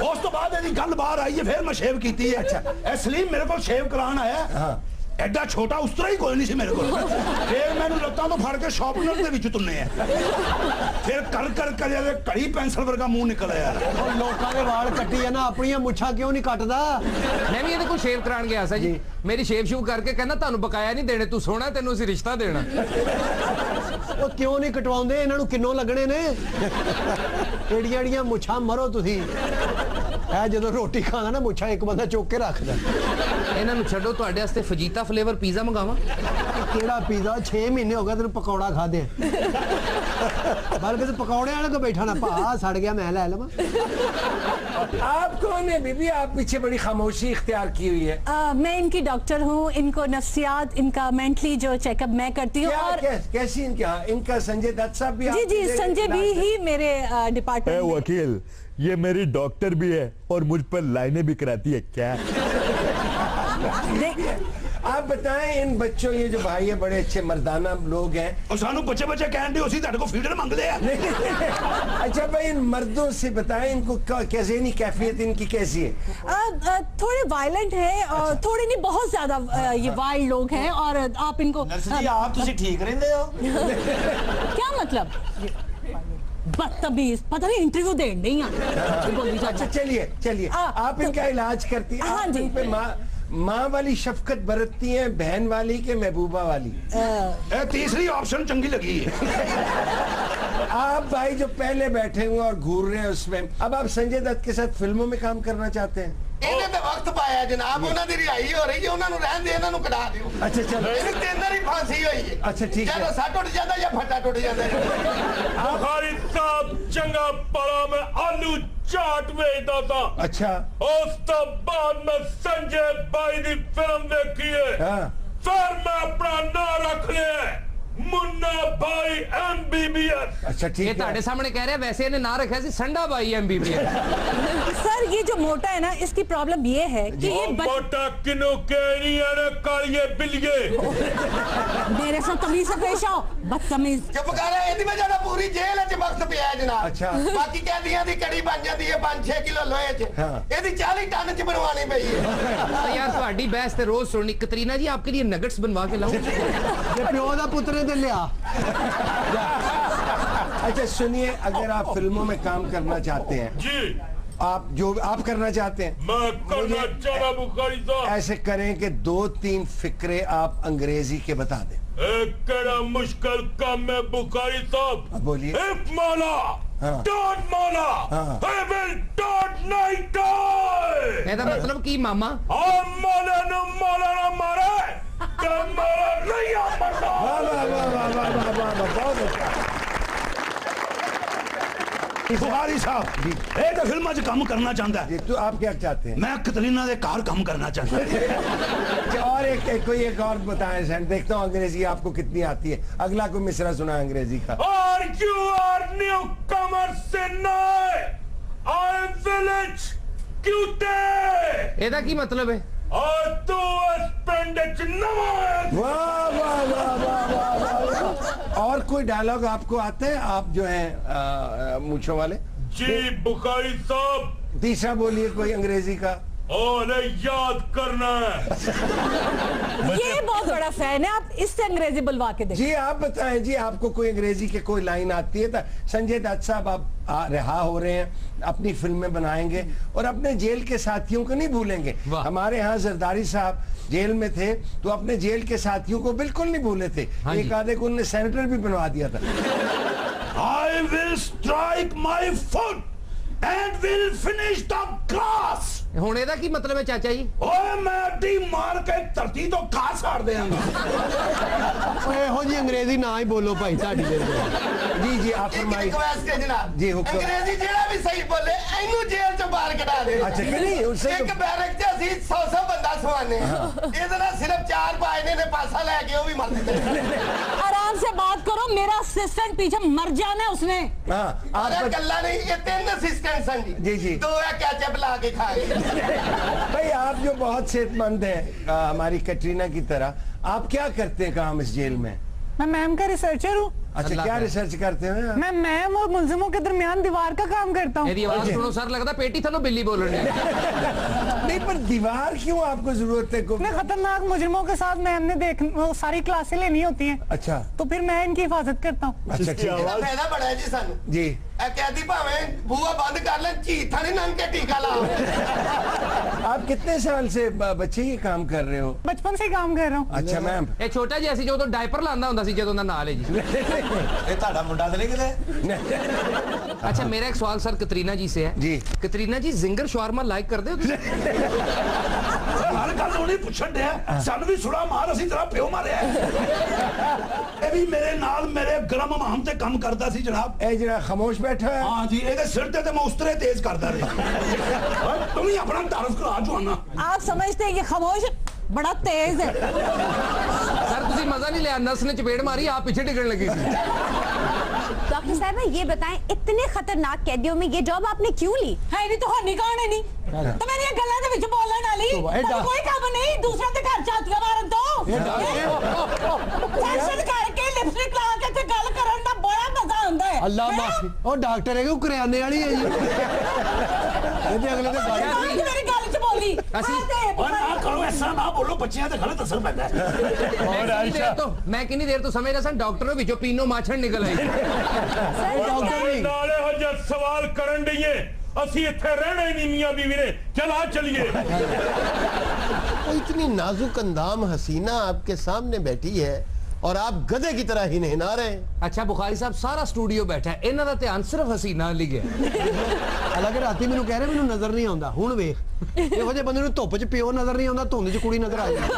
ਉਸ ਤੋਂ ਬਾਅਦ ਇਹਦੀ ਗੱਲ ਬਾਹਰ ਆਈ ਹੈ, ਫਿਰ ਮੈਂ ਸ਼ੇਵ ਕੀਤੀ ਹੈ। ਇਸ ਲਈ ਮੇਰੇ ਕੋਲ ਸ਼ੇਵ ਕਰਾਉਣ ਆਇਆ ਹੈ। ਐਡਾ ਛੋਟਾ ਉਸ ਤਰ੍ਹਾਂ ਹੀ ਕੋਈ ਨਹੀਂ ਸੀ ਮੇਰੇ ਕੋਲ। ਫਿਰ ਮੈਨੂੰ ਲੱਤਾਂ ਤੋਂ ਫੜ ਕੇ ਸ਼ਾਰਪਨਰ ਦੇ ਵਿੱਚ ਤੁੰਨੇ ਆ, ਫਿਰ ਕਰ ਕਰ ਕਰ ਇਹਦੇ ਘੜੀ ਪੈਨਸਲ ਵਰਗਾ ਮੂੰਹ ਨਿਕਲ ਆਇਆ। ਉਹ ਲੋਕਾਂ ਦੇ ਵਾਲ ਕੱਟੀ ਆ ਨਾ, ਆਪਣੀਆਂ ਮੁੱਛਾਂ ਕਿਉਂ ਨਹੀਂ ਕੱਟਦਾ? ਮੈਂ ਵੀ ਇਹਦੇ ਕੋਲ ਸ਼ੇਵ ਕਰਾਉਣ ਗਿਆ ਸੀ ਜੀ, ਮੇਰੀ ਸ਼ੇਵ ਸ਼ੂ ਕਰਕੇ ਕਹਿੰਦਾ ਤੁਹਾਨੂੰ ਬਕਾਇਆ ਨਹੀਂ ਦੇਣੇ, ਤੂੰ ਸੋਹਣਾ, ਤੈਨੂੰ ਅਸੀਂ ਰਿਸ਼ਤਾ ਦੇਣਾ। ਉਹ ਕਿਉਂ ਨਹੀਂ ਕਟਵਾਉਂਦੇ? ਇਹਨਾਂ ਨੂੰ ਕਿੰਨੋਂ ਲੱਗਣੇ ਨੇ? ਏੜੀਆਂ ਏੜੀਆਂ ਮੁੱਛਾਂ ਮਰੋ ਤੁਸੀਂ। ਇਹ ਜਦੋਂ ਰੋਟੀ ਖਾਂਦਾ ਨਾ, ਮੁੱਛਾਂ ਇੱਕ ਬੰਦਾ ਚੁੱਕ ਕੇ ਰੱਖਦਾ। ਇਹਨਾਂ ਨੂੰ ਛੱਡੋ, ਤੁਹਾਡੇ ਵਾਸਤੇ ਫਜੀਤਾ ਫਲੇਵਰ ਪੀਜ਼ਾ ਮੰਗਾਵਾਂ? ਕਿਹੜਾ ਪੀਜ਼ਾ? 6 ਮਹੀਨੇ ਹੋ ਗਏ ਤੈਨੂੰ ਪਕੌੜਾ ਖਾਦੇ। ਬਲਕਿ ਤੂੰ ਪਕੌੜੇ ਵਾਲੇ ਕੋ ਬੈਠਾ ਨਾ, ਭਾ ਸੜ ਗਿਆ ਮੈਂ ਲੈ ਲਵਾਂ। आप कौन है बीबी? आप पीछे बड़ी खामोशी इख्तियार की हुई है। मैं इनकी डॉक्टर हूँ, इनको नफ्सियात, इनका मेंटली जो चेकअप मैं करती हूँ। और कैसी इनका संजय दत्त साहब भी? जी जी, संजय भी ही मेरे डिपार्टमेंट में। वकील, ये मेरी डॉक्टर भी है और मुझ पर लाइनें भी कराती है क्या? आप बताएं इन बच्चों, ये जो भाई है बड़े अच्छे मर्दाना लोग हैं और सानू बच्चे बच्चे कहते उसी तेरे को फीडर मांगते हैं। अच्छा भाई इन मर्दों से बताएं इनको कैसे नहीं कैफियत इनकी कैसी है? थोड़े वायलेंट है और थोड़े नहीं बहुत ज्यादा ये वाइल्ड लोग हैं और आप इनको जी आप तुसी ठीक रहंदे हो? क्या मतलब बदतमीज, पता नहीं इंटरव्यू दे नहीं अच्छा चलिए चलिए आप इनका इलाज करती हैं। हाँ जी। इन पे माँ वाली शफकत बरतती हैं, बहन वाली के महबूबा वाली? तीसरी ऑप्शन चंगी लगी है। आप भाई जो पहले बैठे हुए और घूर रहे हैं उसमें, अब आप संजय दत्त के साथ फिल्मों में काम करना चाहते हैं? ਇਹਨੇ ਤੇ ਵਕਤ ਪਾਇਆ ਜਨਾਬ, ਉਹਨਾਂ ਦੀ ਰਿਹਾਈ ਹੋ ਰਹੀ ਹੈ, ਉਹਨਾਂ ਨੂੰ ਰਹਿਣ ਦੇ, ਇਹਨਾਂ ਨੂੰ ਕਢਾ ਦਿਓ। अच्छा चलो ਇਹਨੂੰ ਤੇ ਅੰਦਰ ਹੀ ਫਾਂਸੀ ਹੋਈ ਹੈ। अच्छा ठीक है। ਜਦੋਂ ਸੱਟ ਟੁੱਟ ਜਾਂਦਾ ਜਾਂ ਫੱਟਾ ਟੁੱਟ ਜਾਂਦਾ। बुखारी साहब चंगा पड़ा मैं आलू चाट वेचदा था। अच्छा उस तो बाद में संजय भाई दी फिल्म देखी है। हाँ। फिर मैं अपना नाम रख लिया मुन्ना भाई MBBS। अच्छा ठीक ये है। ਤੁਹਾਡੇ ਸਾਹਮਣੇ ਕਹਿ ਰਿਹਾ, ਵੈਸੇ ਇਹਨੇ ਨਾਂ ਰੱਖਿਆ ਸੀ संडा भाई MBBS। सर ये जो मोटा है ना, इसकी प्रॉब्लम ये है कि ये मोटा किनो कहनी है ना कालिए बिलिए। मेरे साथ तमीज से पेश आओ, बदतमीज। ਚੁੱਪ ਕਰ, ਇਹਦੀ ਵਜ੍ਹਾ ਨਾਲ ਪੂਰੀ ਜੇਲ੍ਹ 'ਚ ਵਕਤ ਪਿਆ ਜਨਾਬ। ਅੱਛਾ। ਬਾਕੀ ਕੈਦੀਆਂ ਦੀ ਕੜੀ ਬਣ ਜਾਂਦੀ ਹੈ 5-6 ਕਿਲੋ ਲੋਹੇ 'ਚ, ਇਹਦੀ 40 ਟਨ 'ਚ ਬਣਵਾਣੀ ਪਈ ਹੈ। तो यार ਤੁਹਾਡੀ ਬਹਿਸ ਤੇ रोज सुननी। कतरीना जी आपके लिए नगेट्स बनवा के लाऊं? ये प्यो दा पुत्र ने ते लिया। अच्छा सुनिए, अगर आप फिल्मों में काम करना चाहते हैं, जी आप जो आप करना चाहते हैं, मैं करना चाहता बुखारी साहब। ऐसे करें कि 2-3 फिक्रे आप अंग्रेजी के बता दें। एक केड़ा मुश्किल काम है बुखारी साहब। बोलिए। If Mala, हाँ। don't Mala, हाँ। I will don't night die। ਇਹਦਾ मतलब ਕੀ ਮਾਮਾ? माला ना मारे, तो मारा नहीं आ मरना। वाह वाह वाह वाह वाह वाह वाह वाह, बहुत अच्छा। बुखारी साहब ये तो फिल्म च काम करना चाहता है। तो आप क्या चाहते हैं? मैं कतरीना दे कार काम करना चाहता हूं। और कोई एक और बताएं सर, देखता हूँ अंग्रेजी आपको कितनी आती है। अगला कोई मिसरा सुना अंग्रेजी का। Or you are newcomers tonight. I'm village cute। ਇਹਦਾ ਕੀ मतलब है? और तू स्पेंडिच नवाज। वाह वाह वाह वाह वाह वाह। और कोई डायलॉग आपको आते हैं, आप जो हैं मूंछों वाले? जी बुखारी साहब। तीसरा बोलिए कोई अंग्रेजी का। और याद करना है। ये बहुत बड़ा फैन है, आप इससे अंग्रेजी बुलवा के देखिए। जी आप बताएं जी, आपको कोई अंग्रेजी की कोई लाइन आती है? तो संजय दत्त साहब आप रिहा हो रहे हैं, अपनी फिल्में बनाएंगे और अपने जेल के साथियों को नहीं भूलेंगे। हमारे यहाँ जरदारी साहब जेल में थे तो अपने जेल के साथियों को बिल्कुल नहीं भूले थे। एक आधे को उन्होंने सेनेटर भी बनवा दिया था। I will strike my foot and will finish the grass। ਹੁਣ ਇਹਦਾ ਕੀ मतलब है चाचा जी? ओए मैं अड्डी मार के धरती तो घास काट देंगा। ਇਹੋ ਜੀ ਅੰਗਰੇਜ਼ੀ ਨਾ ਹੀ ਬੋਲੋ ਭਾਈ ਸਾਡੀ ਦੇ। जी जी आप फरमाइए। रिक्वेस्ट है जनाब। जी हुक्म। अंग्रेजी जेड़ा भी सही बोले ਇਹਨੂੰ ਜੇਲ੍ਹ 'ਚੋਂ ਬਾਹਰ ਕਢਾ ਦੇ। अच्छा कि नहीं उससे ਇੱਕ ਬੈਰਕ 'ਚ ਅਸੀਂ 100 ਬੰਦਾ ਸਵਾਨੇ। ਇਹਦੇ ਨਾਲ ਸਿਰਫ 4 ਭਾਈ ਨੇ ਪਾਸਾ ਲੈ ਕੇ ਉਹ ਵੀ ਮਰ ਦਿੱਤੇ। आराम से बात करो, मेरा असिस्टेंट पीछे मर जाना है उसने। हाँ अरे गल्ला नहीं, ये 3 असिस्टेंट सन जी जी। 2 है केचप ला के खा गए। भाई आप जो बहुत सेहतमंद हैं हमारी कटरीना की तरह, आप क्या करते हैं काम इस जेल में? मैं मैम का रिसर्चर हूँ। अच्छा क्या रिसर्च करते हैं? मैं मैम और मुलजिमों के दरमियान दीवार का काम करता हूँ। मेरी आवाज सुनो सर, लगता पेटी थलो बिल्ली बोल रही है। नहीं पर दीवार क्यों आपको जरूरत है? इतने खतरनाक मुजरिमों के साथ मैम ने सारी क्लासें लेनी होती हैं। अच्छा तो फिर मैं इनकी हिफाजत करता हूँ। अच्छा ठीक है। फायदा बड़ा है जी सानू जी। कैदी भावे बुआ बंद कर ले, चीथा नहीं नंग के टीका लाओ। आप कितने साल से बच्चे ये काम कर रहे हो? बचपन से काम कर रहा हूँ। अच्छा मैम। ਇਹ ਛੋਟਾ ਜਿਹਾ ਸੀ ਜਦੋਂ ਡਾਈਪਰ ਲਾਂਦਾ ਹੁੰਦਾ ਸੀ ਜਦੋਂ ਦਾ ਨਾਲ ਹੈ ਜੀ। ਇਹ ਤੁਹਾਡਾ ਮੁੰਡਾ ਤੇ ਨਹੀਂ ਕਿਤੇ? अच्छा मेरा एक सवाल सर कतरीना जी से है। जी कतरीना जी जिंगर शवारमा लाइक कर दे हो? हर गल नहीं पूछण दे, सन भी सुड़ा मार असी तेरा प्यो मारिया। ਇਹ ਵੀ ਮੇਰੇ ਨਾਲ ਮੇਰੇ ਗਰਮ ਮਾਮ ਤੇ ਕੰਮ ਕਰਦਾ ਸੀ ਜਨਾਬ। ਇਹ ਜਿਹੜਾ ਖਾਮੋਸ਼ बैठा है। हाँ जी, ਇਹਦੇ ਸਿਰ ਤੇ ਮੈਂ ਉਸਤਰੇ तेज करता रहा। तुम ही अपना तारफ करा जुआना। आप समझते हैं कि खामोश बड़ा तेज है। सर तुसी मजा नहीं लिया, नस ने चपेट मारी, आप पीछे टिकन लगी थी। डॉक्टर साहब ये बताएं, इतने खतरनाक कैदियों में ये जॉब आपने क्यों ली? है नहीं तो होनी कौन है नहीं तो मेरी गल्ला दे विच बोलण वाली कोई काम नहीं, दूसरा ते घर चातियां मारन दो। फैशन करके लिपस्टिक ला के ते गल करन दा बड़ा मजा आंदा है। अल्लाह माफी, ओ डॉक्टर है कि करियाने वाली है जी। ਇਹਦੇ ਅਗਲੇ ਦੇ गाल मेरी गल च बोली और ना करो ऐसा ना बोलो, बच्चियां ते गलत असर पैदा है। और आयशा तो मैं कितनी देर तो समझ रहा सन डॉक्टर विचों पीनो माछड़ निकल आई। नाले हो सवाल करन दईए, ਅਸੀਂ ਇੱਥੇ ਰਹਿਣਾ ਹੀ ਨਹੀਂ ਮੀਆਂ बीवी ने, चल आ चलिए। इतनी नाजुक अंदाम हसीना आपके सामने बैठी है और आप गधे की तरह ही नहीं ना रहे। अच्छा बुखारी साहब सारा स्टूडियो बैठा है, इन्हां दा ध्यान सिर्फ हसीना वाली गया। ਹਾਲਾਂਕਿ ਰਾਤੀ ਮੈਨੂੰ ਕਹਿ ਰਹੇ ਮੈਨੂੰ ਨਜ਼ਰ ਨਹੀਂ ਆਉਂਦਾ, ਹੁਣ ਵੇਖ ਇਹੋ ਜਿਹੇ ਬੰਦੇ ਨੂੰ ਧੁੱਪ 'ਚ ਪਿਓ ਨਜ਼ਰ ਨਹੀਂ ਆਉਂਦਾ, ਧੁੰਦ 'ਚ ਕੁੜੀ ਨਜ਼ਰ ਆ ਜਾਂਦੀ।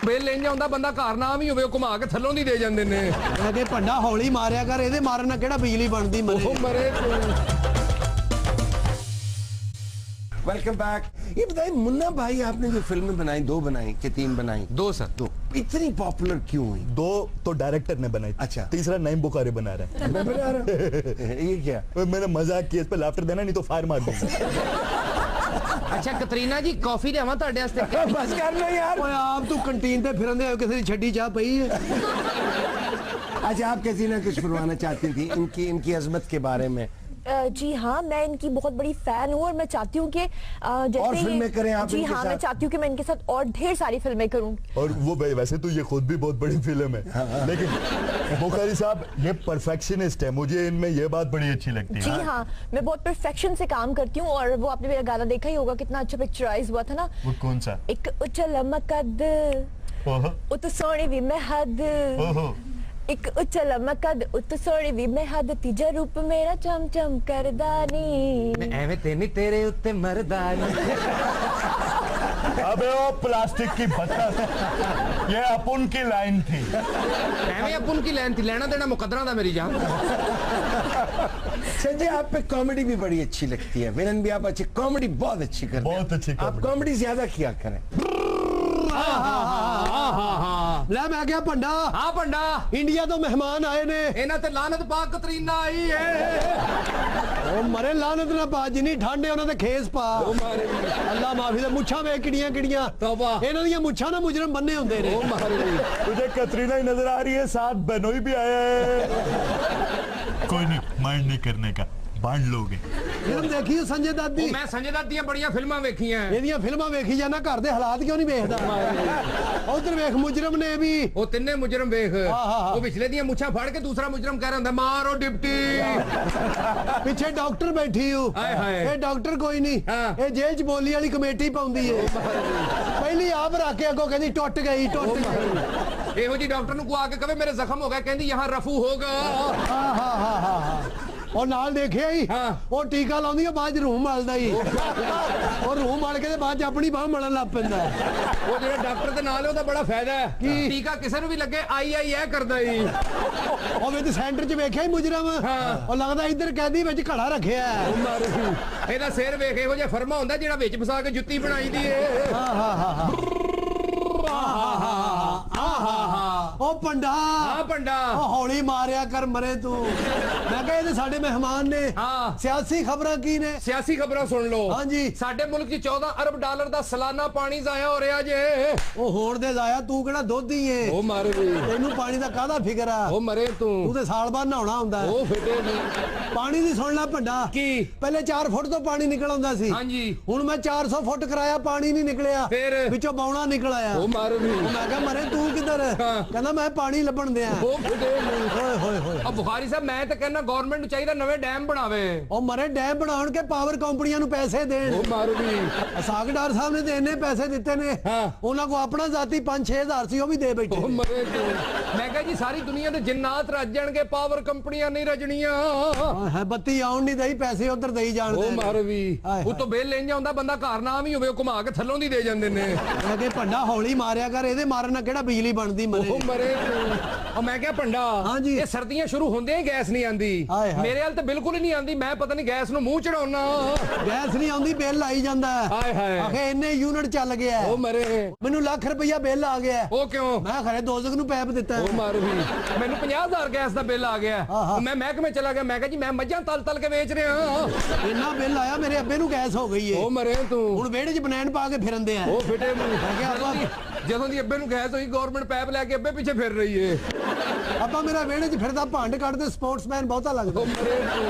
ਬਿੱਲ ਇੰਜ ਆਉਂਦਾ ਬੰਦਾ ਘਰ ਨਾ ਵੀ ਹੋਵੇ, ਉਹ ਘੁਮਾ ਕੇ ਥੱਲੋਂ ਦੀ ਦੇ ਜਾਂਦੇ ਨੇ। ਮੈਂ ਕਿ ਭੰਡਾ ਹੌਲੀ ਮਾਰਿਆ ਕਰ, ਇਹਦੇ ਮਾਰਨ ਨਾਲ ਕਿਹੜਾ ਬਿਜਲੀ ਬਣਦੀ ਮਰੇ। ਉਹ ਮਰੇ वेलकम बैक। ये बताइए मुन्ना भाई, आपने जो फिल्में बनाई, 2 बनाई कि 3 बनाई? 2 सर। 2 इतनी पॉपुलर क्यों हुई? 2 तो डायरेक्टर ने बनाई। अच्छा। तीसरा नईम बुखारी बना रहा है। मैं बना रहा हूं। ये क्या? मैंने मजाक किया, इस पे लाफ्टर देना नहीं तो फायर मार दूंगा। अच्छा कतरीना जी कॉफी देवा ਤੁਹਾਡੇ ਵਾਸਤੇ? बस कर लो यार। ਓਏ ਆਪ ਤੂੰ ਕੰਟੀਨ ਤੇ ਫਿਰਦੇ ਹੋ, ਕਿਸੇ ਦੀ ਛੱਡੀ ਚਾਹ ਪਈ ਹੈ। अच्छा आप कैसी ना कुछ फरमाना चाहती थी इनकी अजमत के बारे में? जी हाँ, मैं इनकी बहुत बड़ी फैन हूँ और मैं चाहती हूँ कि जैसे और फिल्में करें आप जी इनके हाँ, साथ? मैं चाहती हूँ कि मैं इनके साथ और ढेर सारी फिल्में करूँ। और वो वैसे तो ये खुद भी बहुत बड़ी फिल्म है, लेकिन बुखारी साहब ये परफेक्शनिस्ट है, मुझे इनमें ये बात बड़ी अच्छी लगती है। जी हाँ, मैं बहुत परफेक्शन से काम करती हूँ और वो आपने मेरा गाना देखा ही होगा, कितना अच्छा पिक्चराइज हुआ था ना। वो कौन सा? एक उछल मकद उत सोनी भी मैं हद, एक उछल मकद उत सोनी भी मैं हद, तीजा रूप मेरा चम चम करदानी, मैं एवें तेनी तेरे उत्ते मरदानी। अबे वो प्लास्टिक की बत्तख, ये अपुन की लाइन थी। एवें अपुन की लाइन थी, लेना देना मुकद्दरा था मेरी जान। संजय आप पे कॉमेडी भी बड़ी अच्छी लगती है, विलन भी आप अच्छी कॉमेडी बहुत अच्छी करते हैं। बहुत अच्छी आप कॉमेडी ज्यादा किया करें। ਲੈ ਮੈਂ ਕਿਹਾ ਭੰਡਾ। हाँ भंडा, ਇੰਡੀਆ ਤੋਂ ਮਹਿਮਾਨ ਆਏ ਨੇ। ਇਹਨਾਂ ਤੇ ਲਾਨਤ ਪਾ ਕਤਰੀਨਾ ਆਈ ਹੈ। ਉਹ ਮਰੇ ਲਾਨਤ ਨਾ ਪਾ, ਜਿੰਨੀ ਠੰਡ ਹੈ ਉਹਨਾਂ ਦੇ ਖੇਸ ਪਾ। ਅੱਲਾ ਮਾਫੀ ਦੇ ਮੁੱਛਾਂ ਵੇ ਕਿੜੀਆਂ ਕਿੜੀਆਂ, तौबा। ਇਹਨਾਂ ਦੀਆਂ ਮੁੱਛਾਂ ਨਾ ਮੁਜਰਮ ਬੰਨੇ ਹੁੰਦੇ ਨੇ। तुझे कतरीना ही नजर आ रही है, साथ बेनोई भी आया है। कोई नहीं, माइंड नहीं करने का, बांट लोगे। ਫਿਲਮ ਦੇਖੀ ਹੈ ਸੰਜੇ ਦੱਤ ਦੀ? ਮੈਂ ਸੰਜੇ ਦੱਤ ਦੀਆਂ ਬੜੀਆਂ ਫਿਲਮਾਂ ਵੇਖੀਆਂ। ਇਹਦੀਆਂ ਫਿਲਮਾਂ ਵੇਖੀ ਜਾਣਾ, ਘਰ ਦੇ ਹਾਲਾਤ ਕਿਉਂ ਨਹੀਂ ਵੇਖਦਾ? ਉਧਰ ਵੇਖ ਮੁਜਰਮ ਨੇ ਵੀ, ਉਹ ਤਿੰਨੇ ਮੁਜਰਮ ਵੇਖ, ਹਾਂ। ਉਹ ਪਿਛਲੇ ਦੀਆਂ ਮੁੱਛਾਂ ਫੜ ਕੇ ਦੂਸਰਾ ਮੁਜਰਮ ਕਹਿ ਰਿਹਾ ਹੁੰਦਾ ਮਾਰੋ ਡਿਪਟੀ। ਪਿੱਛੇ ਡਾਕਟਰ ਬੈਠੀ ਹੋ। ਹਾਏ ਹਾਏ। ਇਹ ਡਾਕਟਰ ਕੋਈ ਨਹੀਂ, ਹਾਂ। ਇਹ ਜੇਲ੍ਹ 'ਚ ਬੋਲੀ ਵਾਲੀ ਕਮੇਟੀ ਪਾਉਂਦੀ ਏ। ਪਹਿਲੀ ਆਪ ਰੱਖ ਕੇ ਅੱਗੋਂ ਕਹਿੰਦੀ ਟੁੱਟ ਗਈ ਟੁੱਟ ਗਈ। ਇਹੋ ਜੀ ਡਾਕਟਰ ਨੂੰ ਕੋ ਆ ਕੇ ਕਹੇ ਮੇਰੇ ਜ਼ਖਮ ਹੋ ਗਿਆ, ਕਹਿੰਦੀ ਯਹਾਂ ਰਫੂ ਹੋਗਾ। ਹਾਂ ਉਹ ਨਾਲ ਦੇਖਿਆ ਹੀ, ਉਹ ਟੀਕਾ ਲਾਉਂਦੀ ਆ, ਬਾਅਦ 'ਚ ਰੂਹ ਮਲਦਾ ਹੀ। ਉਹ ਰੂਹ ਮਲ ਕੇ ਤੇ ਬਾਅਦ 'ਚ ਆਪਣੀ ਬਾਹ ਮਲਣ ਲੱਗ ਪੈਂਦਾ। ਉਹ ਜਿਹੜਾ ਡਾਕਟਰ ਦੇ ਨਾਲ ਉਹਦਾ ਬੜਾ ਫਾਇਦਾ ਹੈ, ਟੀਕਾ ਕਿਸੇ ਨੂੰ ਵੀ ਲੱਗੇ ਆਈ ਇਹ ਕਰਦਾ ਹੀ। ਉਹ ਵਿੱਚ ਸੈਂਟਰ 'ਚ ਵੇਖਿਆ ਹੀ ਮੁਜਰਮ, ਉਹ ਲੱਗਦਾ ਇੱਧਰ ਕੈਦੀ ਵਿੱਚ ਘੜਾ ਰੱਖਿਆ। ਇਹਦਾ ਸਿਰ ਵੇਖ, ਇਹੋ ਜਿਹਾ ਫਰਮਾ ਹੁੰਦਾ ਜਿਹੜਾ ਵਿੱਚ ਫਸਾ ਕੇ ਜੁੱਤੀ ਬਣਾਈ ਦੀ ਏ। ਉਹ ਪੰਡਾ, ਹਾਂ ਪੰਡਾ, ਉਹ ਹੌਲੀ ਮਾਰਿਆ ਕਰ ਮਰੇ ਤੂੰ। ਮੈਂ ਕਿਹਾ ਇਹਦੇ ਸਾਡੇ ਮਹਿਮਾਨ ਨੇ। ਹਾਂ। ਸਿਆਸੀ ਖਬਰਾਂ ਕੀ ਨੇ? ਸਿਆਸੀ ਖਬਰਾਂ ਸੁਣ ਲਓ। ਹਾਂਜੀ। ਸਾਡੇ ਮੁਲਕ 'ਚ 14 ਅਰਬ ਡਾਲਰ ਦਾ ਸਾਲਾਨਾ ਪਾਣੀ ਜ਼ਾਇਆ ਹੋ ਰਿਹਾ ਜੇ। ਉਹ ਹੋਣ ਦੇ ਜ਼ਾਇਆ, ਤੂੰ ਕਿਹੜਾ ਦੁੱਧ ਹੀ ਏ? ਉਹ ਮਾਰੇ ਵੀ, ਤੈਨੂੰ ਪਾਣੀ ਦਾ ਕਾਹਦਾ ਫਿਕਰ ਆ? ਉਹ ਮਰੇ ਤੂੰ ਤੇ ਸਾਲ ਬਾਅਦ ਨਹਾਉਣਾ ਹੁੰਦਾ। ਉਹ ਫਿੱਟੇ ਨਹੀਂ। ਪਾਣੀ ਦੀ ਸੁਣ ਲੈ ਭੰਡਾ। ਕੀ? ਪਹਿਲੇ 4 ਫੁੱਟ ਤੋਂ ਪਾਣੀ ਨਿਕਲ ਆਉਂਦਾ ਸੀ। ਹਾਂਜੀ। ਹੁਣ ਮੈਂ 400 ਫੁੱਟ ਕਰਾਇਆ, ਪਾਣੀ ਨਹੀਂ ਨਿਕਲਿਆ। ਫਿਰ ਵਿੱਚੋਂ ਬੌਣਾ ਨਿਕਲ ਆਇਆ। ਉਹ ਮਾਰੇ ਵੀ। ਮੈਂ ਕਿਹਾ ਮਰੇ ਤੂੰ ਕਿੱਧਰ? ਕਹਿੰਦਾ ਮੈਂ ਪਾਣੀ ਲੱਭਣ ਦਿਆਂ। ਉਹ ਫਿੱਟੇ ਨਹੀਂ। ਓਏ ਹੋਏ ਹੋਏ। ਆ ਬੁਖਾਰੀ ਸਾਹਿਬ ਮੈਂ ਤਾਂ ਕਹਿੰਦਾ ਗਵਰਨਮੈਂਟ ਨੂੰ ਚਾਹੀਦਾ ਨਵੇਂ ਡੈਮ ਬਣਾਵੇ। ਉਹ ਮਰੇ ਡੈਮ ਬਣਾਉਣ ਕੇ ਪਾਵਰ ਕੰਪਨੀਆਂ ਨੂੰ ਪੈਸੇ ਦੇਣ। ਉਹ ਮਾਰੂ ਵੀ। ਸਾਗਡਾਰ ਸਾਹਿਬ ਨੇ ਤੇ ਇੰਨੇ ਪੈਸੇ ਦਿੱਤੇ ਨੇ, ਉਹਨਾਂ ਕੋ ਆਪਣਾ ਜ਼ਾਤੀ 5-6 ਹਜ਼ਾਰ ਸੀ, ਉਹ ਵੀ ਦੇ ਬੈਠੇ। ਉਹ ਮਰੇ ਤੂੰ। ਮੈਂ ਕਿਹਾ ਜੀ ਸਾਰੀ ਦੁਨੀਆ ਦੇ ਜਿੰਨਾਤ ਰੱਜ ਜਾਣਗੇ, ਪਾਵਰ ਕੰਪਨੀਆਂ ਨਹੀਂ ਰਜਣੀਆਂ। ਹੈ ਬੱਤੀ ਆਉਣ ਨਹੀਂ ਦਈ, ਪੈਸੇ ਉਧਰ ਦੇਈ ਜਾਣਦੇ। ਉਹ ਮਾਰ ਵੀ। ਉਤੋਂ ਬਿੱਲ ਲੈਣ ਜਾਂਦਾ ਬੰਦਾ, ਘਰ ਨਾ ਵੀ ਹੋਵੇ, ਉਹ ਘੁਮਾ ਕੇ ਥੱਲੋਂ ਦੀ ਦੇ ਜਾਂਦੇ ਨੇ। ਮੈਂ ਕਿਹਾ ਭੰਡਾ ਹੌਲੀ ਮਾਰਿਆ ਕਰ, ਇਹਦੇ ਮਾਰਨ ਨਾਲ ਕਿਹੜਾ ਬਿਜਲੀ ਬਣਦੀ ਮਰੇ। ਉਹ ਮਰੇ ਮਰੇ ਉਹ ਮੈਂ ਕਿਹਾ ਭੰਡਾ ਹਾਂਜੀ ਇਹ ਸਰਦੀਆਂ ਸ਼ੁਰੂ ਹੁੰਦੇ ਹੀ ਗੈਸ ਨਹੀਂ ਆਂਦੀ ਮੇਰੇ ਹਾਲ ਤੇ ਬਿਲਕੁਲ ਹੀ ਨਹੀਂ ਆਂਦੀ ਮੈਂ ਪਤਾ ਨਹੀਂ ਗੈਸ ਨੂੰ ਮੂੰਹ ਚੜਾਉਣਾ ਗੈਸ ਨਹੀਂ ਆਉਂਦੀ ਬਿੱਲ ਆਈ ਜਾਂਦਾ ਹਾਏ ਹਾਏ ਆਖੇ ਇੰਨੇ ਯੂਨਿਟ ਚੱਲ ਗਿਆ ਉਹ ਮਰੇ ਮੈਨੂੰ ਲੱਖ ਰੁਪਇਆ ਬਿੱਲ ਆ ਗਿਆ ਉਹ ਕਿਉਂ ਮੈਂ ਖਰੇ ਦੋਜ਼ਖ ਨੂੰ ਪੈਪ ਦਿੱਤਾ ਉਹ ਮਾਰੂ ਵੀ ਮੈਨੂੰ 50000 ਗੈਸ ਦਾ ਬਿੱਲ ਆ ਗਿਆ ਮੈਂ ਮਹਿਕਮੇ ਚਲਾ ਗਿਆ ਮੈਂ ਕਿਹਾ ਜੀ ਮੈਂ ਮੱਝਾਂ ਤਲ ਕੇ ਵੇਚ ਰਿਹਾ ਇੰਨਾ ਬਿੱਲ ਆਇਆ ਮੇਰੇ ਅੱਬੇ ਨੂੰ ਗੈਸ ਹੋ ਗਈ ਏ ਉਹ ਮਰੇ ਤੂੰ ਹੁਣ ਵਿਹੜੇ 'ਚ ਬਨੈਣ ਪਾ ਕੇ ਫਿਰਨਦੇ ਆ ਉਹ ਫਿੱਟੇ ਮੂੰਹ ਜਦੋਂ ਦੀ ਅੱਬੇ ਨੂੰ ਗੈਸ ਹੋਈ ਗਵਰਨਮੈਂਟ ਪੈਪ ਲੈ ਕੇ ਅੱਬੇ ਪਿੱਛੇ ਫਿਰ ਰਹੀ ਏ ਆਪਾਂ ਮੇਰਾ ਵਿਹੜੇ 'ਚ ਫਿਰਦਾ ਭੰਡ ਕੱਢਦੇ ਸਪੋਰਟਸਮੈਨ ਬਹੁਤਾ ਲੱਗਦਾ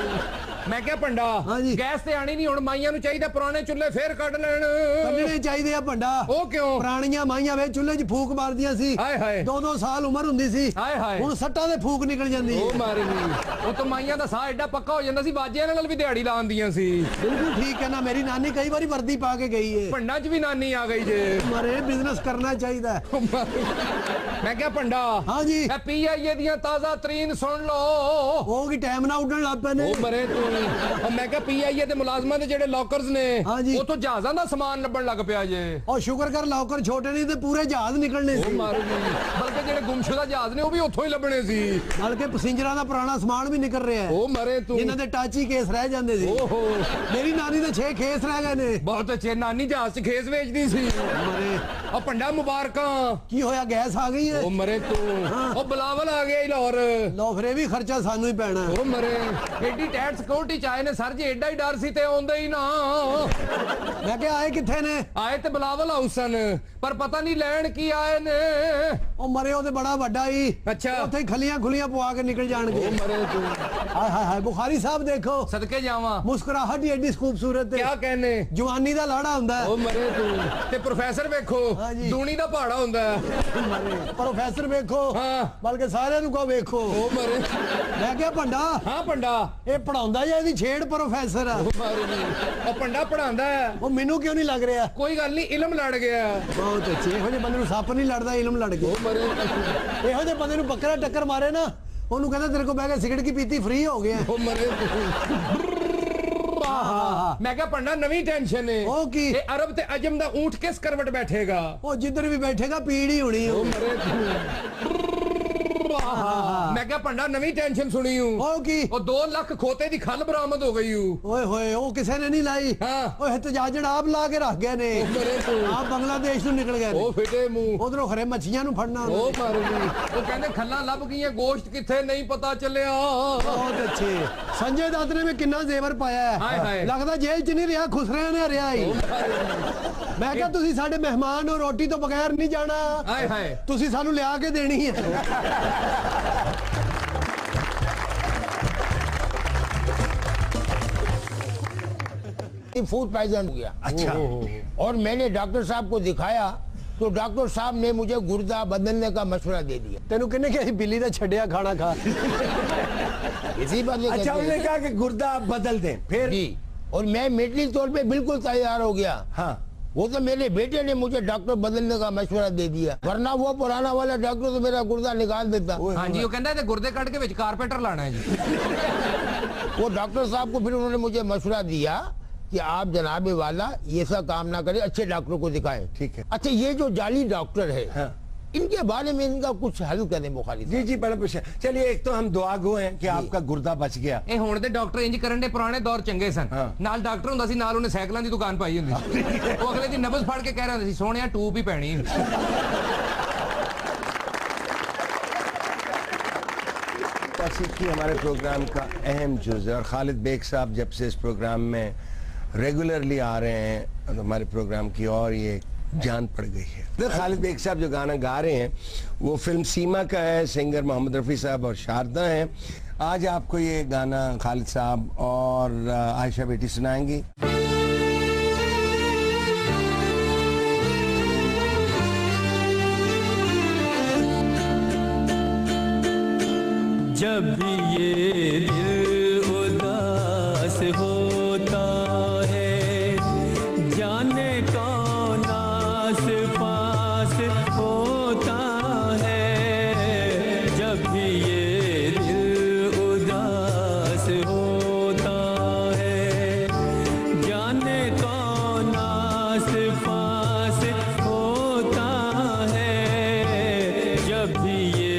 ਮੈਂ ਕਿਹਾ ਭੰਡਾ ਗੈਸ ਤੇ ਆਣੀ ਨਹੀਂ ਹੁਣ ਮਾਈਆਂ ਨੂੰ ਚਾਹੀਦਾ ਪੁਰਾਣੇ ਚੁੱਲ੍ਹੇ ਫੇਰ ਕੱਢ ਲੈਣ ਕੱਢਣੇ ਚਾਹੀਦੇ ਆ ਭੰਡਾ ਉਹ ਕਿਉਂ ਪੁਰਾਣੀਆਂ ਮਾਈਆਂ ਵੇ ਚੁੱਲ੍ਹੇ 'ਚ ਫੂਕ ਮਾਰਦੀਆਂ ਸੀ ਹਾਏ ਹਾਏ 2-2 ਸਾਲ ਉਮਰ ਹੁੰਦੀ ਸੀ ਹਾਏ ਹਾਏ ਹੁਣ ਸੱਟਾਂ ਦੇ ਫੂਕ ਨਿਕਲ ਜਾਂਦੀ ਉਹ ਮਾਰੀ ਉਹ ਤਾਂ ਮਾਈਆਂ ਦਾ ਸਾਹ ਐਡਾ ਪੱਕਾ ਹੋ ਜਾਂਦਾ ਸੀ ਬਾਜਿਆਂ ਨਾਲ ਵੀ ਦਿਹਾੜੀ ਲਾਉਂਦੀਆਂ ਸੀ ਬਿਲਕੁਲ ਠੀਕ ਹੈ ਨਾ ਮੇਰੀ ਨਾਨੀ ਕਈ ਵਾਰੀ ਵਰਦੀ ਪਾ ਕੇ ਗਈ ਏ ਭੰਡਾ 'ਚ ਵੀ ਨਾਨੀ ਆ ਗਈ ਜੇ ਮਾਰੇ ਬਿਜ਼ਨਸ ਕਰਨਾ ਚਾਹੀਦਾ ਮੈਂ ਕਿਹਾ ਭੰਡਾ ਹਾਂਜੀ ਇਹ ਪੀਆਈਏ ਦੀਆਂ ਤਾਜ਼ਾ ਤਰੀਨ ਸੁਣ ਲਓ ਉਹ ਕੀ ਟਾਈਮ ਨਾਲ ਉੱਡਣ ਲੱਗ ਪਏ ਨੇ ਉਹ ਮਰੇ ਤੂੰ ਮੈਂ ਕਿਹਾ ਪੀਆਈਏ ਦੇ ਮੁਲਾਜ਼ਮਾਂ ਦੇ ਜਿਹੜੇ ਲੋਕਰਸ ਨੇ ਉਥੋਂ ਜਹਾਜ਼ਾਂ ਦਾ ਸਮਾਨ ਲੱਭਣ ਲੱਗ ਪਿਆ ਜੇ ਉਹ ਸ਼ੁਕਰ ਕਰ ਲੋਕਰ ਛੋਟੇ ਨਹੀਂ ਤੇ ਪੂਰੇ ਜਹਾਜ਼ ਨਿਕਲਣੇ ਸੀ ਉਹ ਮਾਰੂਗੀ ਬਲਕਿ ਜਿਹੜੇ ਗੁੰਮਸ਼ੁਦਾ ਜਹਾਜ਼ ਨੇ ਉਹ ਵੀ ਉੱਥੋਂ ਹੀ ਲੱਭਣੇ ਸੀ ਬਲਕਿ ਪੈਸੰਜਰਾਂ ਦਾ ਪੁਰਾਣਾ ਸਮਾਨ ਵੀ ਨਿਕਲ ਰਿਹਾ ਹੈ ਉਹ ਮਰੇ ਤੂੰ ਜਿਨ੍ਹਾਂ ਦੇ ਟਾਚੀ ਕੇਸ ਰਹਿ ਜਾਂਦੇ ਸੀ ਓਹੋ ਮੇਰੀ ਨਾਨੀ ਦੇ 6 ਕੇਸ ਰਹਿ ਗਏ ਨੇ ਬਹੁਤ ਅੱਛੇ ਨਾਨੀ ਜਹਾਜ਼ 'ਚ ਖੇਸ ਵੇਚਦੀ ਸੀ ਮਰੇ ਉਹ ਭੰਡਾ ਮੁਬਾਰਕਾਂ ਕੀ ਹੋਇਆ ਗੈਸ ਆ ਗਈ ਹੈ ਉਹ ਮਰੇ ਤੂੰ ਉਹ ਬਲਾਵਲ ਆ ਗਿਆ ਲਾਹੌਰ ਲੋ ਫਿਰ ਇਹ ਵੀ ਖਰਚਾ ਸਾਨੂੰ ਹੀ ਪੈਣਾ ਉਹ ਮਰੇ ਐਡੀ ਟਾਈਟ ਸਿਕਿਉਰਿਟੀ ਚ ਆਏ ਨੇ ਸਰ ਜੀ ਐਡਾ ਹੀ ਡਰ ਸੀ ਤੇ ਆਉਂਦੇ ਹੀ ਨਾ ਮੈਂ ਕਿਹਾ ਆਏ ਕਿੱਥੇ ਨੇ ਆਏ ਤੇ ਬਲਾਵਲ ਹਾਊਸ ਸਨ ਪਰ ਪਤਾ ਨਹੀਂ ਲੈਣ ਕੀ ਆਏ ਨੇ ਉਹ ਮਰੇ ਉਹ ਤੇ ਬੜਾ ਵੱਡਾ ਹੀ ਅੱਛਾ ਉੱਥੇ ਖਲੀਆਂ ਖੁਲੀਆਂ ਪਵਾ ਕੇ ਨਿਕਲ ਜਾਣਗੇ ਉਹ ਮਰੇ ਤੂੰ ਹਾਏ ਹਾਏ ਹਾਏ ਬੁਖਾਰੀ ਸਾਹਿਬ ਦੇਖੋ ਸਦਕੇ ਜਾਵਾਂ ਮੁਸਕਰਾਹਟ ਹੀ ਐਡੀ ਖੂਬਸੂਰਤ ਹੈ ਕੀ ਕਹਿੰਨੇ ਜਵਾਨੀ ਦਾ ਲਾੜਾ ਹੁੰਦਾ ਉਹ ਮਰੇ ਤੂੰ ਤੇ ਪ੍ਰੋਫੈਸਰ ਵੇਖੋ ਦੂਣੀ ਦਾ ਪਹਾੜਾ ਹੁੰਦਾ ਮਰੇ ਪ੍ਰੋਫੈਸਰ ਵੇਖੋ ਹਾਂ ਬਲਕਿ ਸਾਰਿਆਂ ਨੂੰ ਕੋ ਵੇਖੋ ਉਹ ਮਰੇ ਮੈਂ ਕਿਹਾ ਭੰਡਾ ਹਾਂ ਭੰਡਾ ਇਹ ਪੜਾਉਂਦਾ ਜਾਂ ਇਹਦੀ ਛੇੜ ਪ੍ਰੋਫੈਸਰ ਆ ਉਹ ਭੰਡਾ ਪੜਾਉਂਦਾ ਉਹ ਮੈਨੂੰ ਕਿਉਂ ਨਹੀਂ ਲੱਗ ਰਿਹਾ ਕੋਈ ਗੱਲ ਨਹੀਂ ਇਲਮ ਲੜ ਗਿਆ ਬਹੁਤ ਅੱਛੇ ਇਹੋ ਜਿਹੇ ਬੰਦੇ ਨੂੰ ਸੱਪ ਨਹੀਂ ਲੜਦਾ ਇਲਮ ਲੜ ਗਿਆ ਉਹ ਮਰੇ ਇਹੋ ਜਿਹੇ ਬੰਦੇ ਨੂੰ ਬੱਕਰਾ ਟੱਕਰ ਮਾਰੇ ਨਾ ਉਹਨੂੰ ਕਹਿੰਦਾ ਤੇਰੇ ਕੋ ਬਹਿ ਕੇ ਸਿਗਰਟ ਕੀ ਪੀਤੀ ਫ੍ਰੀ ਹੋ ਗਿਆ ਉਹ ਮਰੇ ਮੈਂ ਕਿਹਾ ਪੰਡਾ ਨਵੀਂ ਟੈਨਸ਼ਨ ਹੈ ਉਹ ਕੀ ਇਹ ਅਰਬ ਤੇ ਅਜਮ ਦਾ ਊਂਠ ਕਿਸ ਕਰਵਟ ਬੈਠੇਗਾ ਉਹ ਜਿੱਧਰ ਵੀ ਬੈਠੇਗਾ ਪੀੜ ਹੀ ਹੋਣੀ ਉਹ ਮਰੇ ਮੈਂ ਕਿਹਾ ਪੰਡਾ ਨਵੀਂ ਟੈਨਸ਼ਨ ਸੁਣੀ ਹੂੰ ਉਹ ਕੀ ਉਹ 2 ਲੱਖ ਖੋਤੇ ਦੀ ਖੱਲ ਬਰਾਮਦ ਹੋ ਗਈ ਹੂੰ ਓਏ ਹੋਏ ਉਹ ਕਿਸੇ ਨੇ ਨਹੀਂ ਲਾਈ ਓਏ ਹਤਜਾਜੜ ਆਪ ਲਾ ਕੇ ਰੱਖ ਗਏ ਨੇ ਆਪ ਬੰਗਲਾਦੇਸ਼ ਨੂੰ ਨਿਕਲ ਗਏ ਉਹ ਫਿੱਟੇ ਮੂੰਹ ਉਧਰੋਂ ਖਰੇ ਮੱਛੀਆਂ ਨੂੰ ਫੜਨਾ ਉਹ ਮਾਰੂਗੀ ਉਹ ਕਹਿੰਦੇ ਖੱਲਾਂ ਲੱਭ ਗਈਆਂ ਗੋਸ਼ਤ ਕਿੱਥੇ ਨਹੀਂ ਪਤਾ ਚੱਲਿਆ ਬਹੁਤ ਅੱਛੇ ਸੰਜੇ ਦੱਤ ਨੇ ਵੀ ਕਿੰਨਾ ਜ਼ੇਵਰ ਪਾਇਆ ਹੈ ਲੱਗਦਾ ਜੇਲ੍ਹ 'ਚ ਨਹੀਂ ਰਿਹਾ ਖੁਸਰਿਆਂ ਨੇ ਰਿਆ ਹੀ ਮੈਂ ਕਿਹਾ ਤੁਸੀਂ ਸਾਡੇ ਮਹਿਮਾਨ ਹੋ ਰੋਟੀ ਤੋਂ ਬਗੈਰ ਨਹੀਂ ਜਾਣਾ ਹਾਏ ਹਾਏ ਤੁਸੀਂ ਸਾਨੂੰ ਲਿਆ ਕੇ ਦੇਣੀ ਹੈ फूड पॉइजन हो गया। अच्छा और मैंने डॉक्टर साहब को दिखाया तो डॉक्टर साहब ने मुझे गुर्दा बदलने का मशवरा दे दिया। तेनू कहने क्या बिल्ली का छड़िया खाना खा इसी बात। अच्छा उन्होंने कहा कि गुर्दा आप बदल दें फिर जी और मैं मेंटली तौर पे बिल्कुल तैयार हो गया। हाँ वो तो मेरे बेटे ने मुझे डॉक्टर बदलने का मशवरा दे दिया वरना वो पुराना वाला डॉक्टर तो मेरा गुर्दा निकाल देता। हाँ जी वो कहता है गुर्दे काट के विच कारपेंटर लाना है जी। वो डॉक्टर साहब को फिर उन्होंने मुझे मशवरा दिया कि आप जनाबे वाला ये सब काम ना करें अच्छे डॉक्टर को दिखाएं। ठीक है। अच्छा ये जो जाली डॉक्टर है हाँ। इनके बारे में इनका कुछ हल करें मुखालिफ। जी जी बड़ा कुछ चलिए एक तो हम दुआ गो हैं कि आपका गुर्दा बच गया। ਇਹ ਹੁਣ ਦੇ ਡਾਕਟਰ ਇੰਜ ਕਰਨ ਦੇ ਪੁਰਾਣੇ ਦੌਰ ਚੰਗੇ ਸਨ ਨਾਲ ਡਾਕਟਰ ਹੁੰਦਾ ਸੀ ਨਾਲ ਉਹਨੇ ਸਾਈਕਲਾਂ ਦੀ ਦੁਕਾਨ ਪਾਈ ਹੁੰਦੀ ਸੀ ਉਹ ਅਗਲੇ ਦੀ ਨਬਜ਼ ਫੜ ਕੇ ਕਹਿ ਰਿਹਾ ਹੁੰਦਾ ਸੀ ਸੋਹਣਿਆ ਟੂਬ ਹੀ ਪੈਣੀ सीखी हमारे प्रोग्राम का अहम जुज़ है और खालिद बेग साहब जब से इस प्रोग्राम में रेगुलरली आ रहे हैं तो हमारे प्रोग्राम की और ये जान पड़ गई है। तो खालिद बेग साहब जो गाना गा रहे हैं वो फिल्म सीमा का है, सिंगर मोहम्मद रफ़ी साहब और शारदा हैं। आज आपको ये गाना खालिद साहब और आयशा बेटी सुनाएंगी। जब भी ये दिल उदास होता है जाने कौन आस पास होता है। जब भी ये दिल उदास होता है जाने कौन आस पास होता है। जब भी ये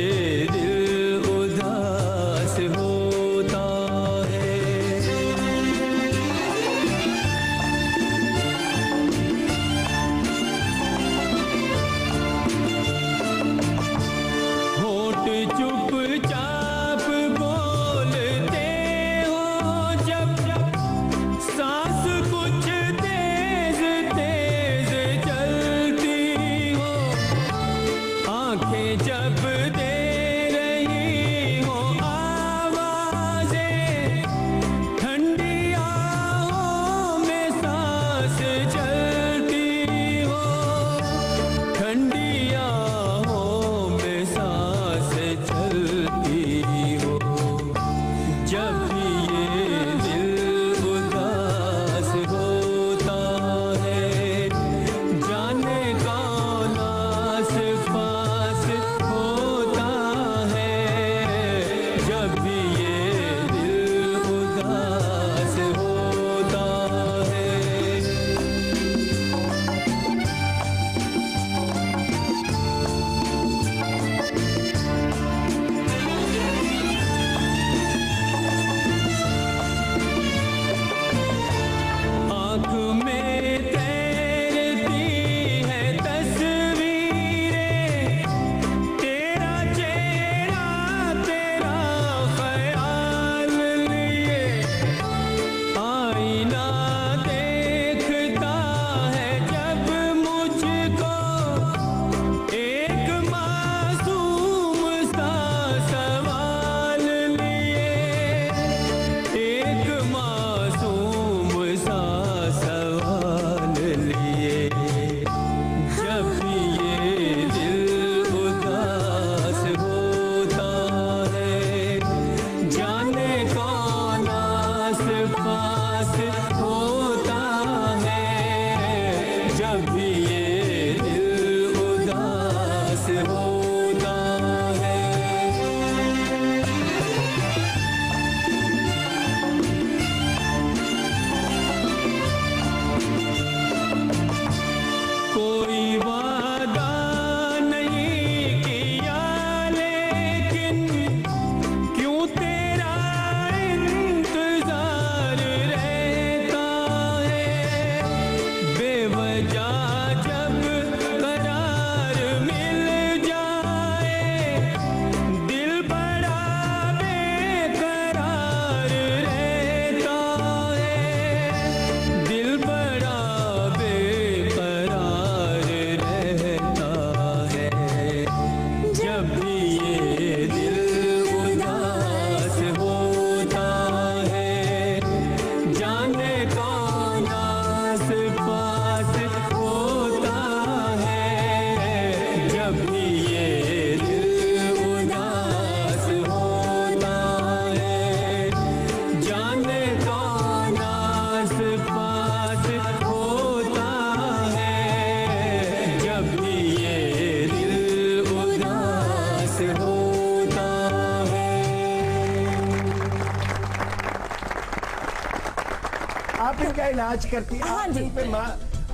आप इनका इलाज करती हैं? हाँ आप जी। इन पे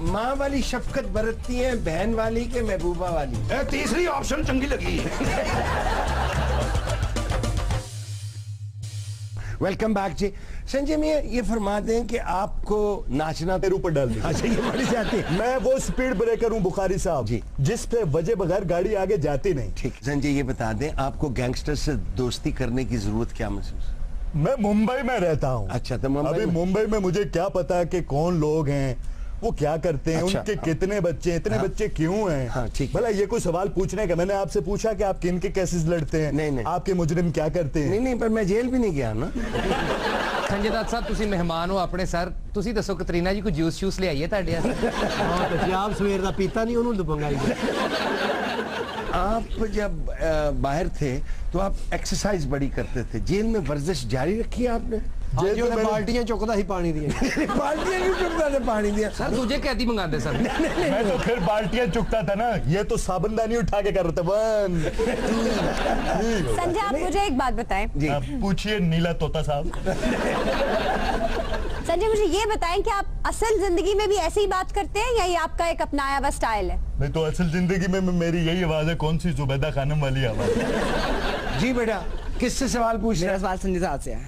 माँ वाली शफकत बरतती हैं, बहन वाली के महबूबा वाली? तीसरी ऑप्शन चंगी लगी। वेलकम बैक जी। संजय मियां, ये फरमा दें कि आपको नाचना मेरे ऊपर डाल दी। अच्छा, ये बड़ी जाती है। मैं वो स्पीड ब्रेकर हूँ बुखारी साहब जी, जिस पे वजह बगैर गाड़ी आगे जाती नहीं। ठीक। संजय ये बता दें, आपको गैंगस्टर से दोस्ती करने की जरूरत क्या महसूस? मैं मुंबई में रहता हूँ। अच्छा, तो मुंबई में? मुंबई में मुझे क्या पता कि कौन लोग हैं, वो क्या करते हैं, अच्छा, उनके कितने बच्चे, इतने बच्चे क्यों हैं। हाँ, ठीक। भला ये कोई सवाल पूछने का? मैंने आपसे पूछा कि आप किन के केसेस लड़ते हैं, नहीं, आपके मुजरिम क्या करते हैं। नहीं, पर मैं जेल भी नहीं गया ना। संजय दत्त साहब, ਤੁਸੀਂ ਮਹਿਮਾਨ ਹੋ ਆਪਣੇ ਸਰ, ਤੁਸੀਂ ਦੱਸੋ ਕਤਰੀਨਾ ਜੀ ਕੋਈ ਜੂਸ ਲਿਆਈਏ ਤੁਹਾਡੇ ਵਾਸਤੇ? ਹਾਂ ਤੇ ਆਪ ਸਵੇਰ ਦਾ ਪੀਤਾ ਨਹੀਂ, ਉਹਨੂੰ ਦਬੰਗਾਈ। आप जब बाहर थे तो आप एक्सरसाइज बड़ी करते थे, जेल में वर्जिश जारी रखी है आपने? जेल में बाल्टियां चुकता ही पानी दी। बाल्टियां क्यों चुकता थे पानी दिया? सर दूजे कैदी मंगाते सर। मैं तो फिर बाल्टियां चुकता था ना, ये तो साबुनदानी उठा के कर रहे थे। 1 2 संजय, आप मुझे एक बात बताएं। पूछिए नीला तोता साहब। संजय, मुझे ये बताएं कि आप असल जिंदगी में भी ऐसे ही बात करते हैं या ये आपका एक अपनाया हुआ स्टाइल है? मैं तो असल जिंदगी में मेरी यही आवाज है। कौन सी जुबैदा खानम वाली आवाज? जी बेटा, किससे सवाल पूछ रहे मेरा हैं? सवाल संजय दास से है।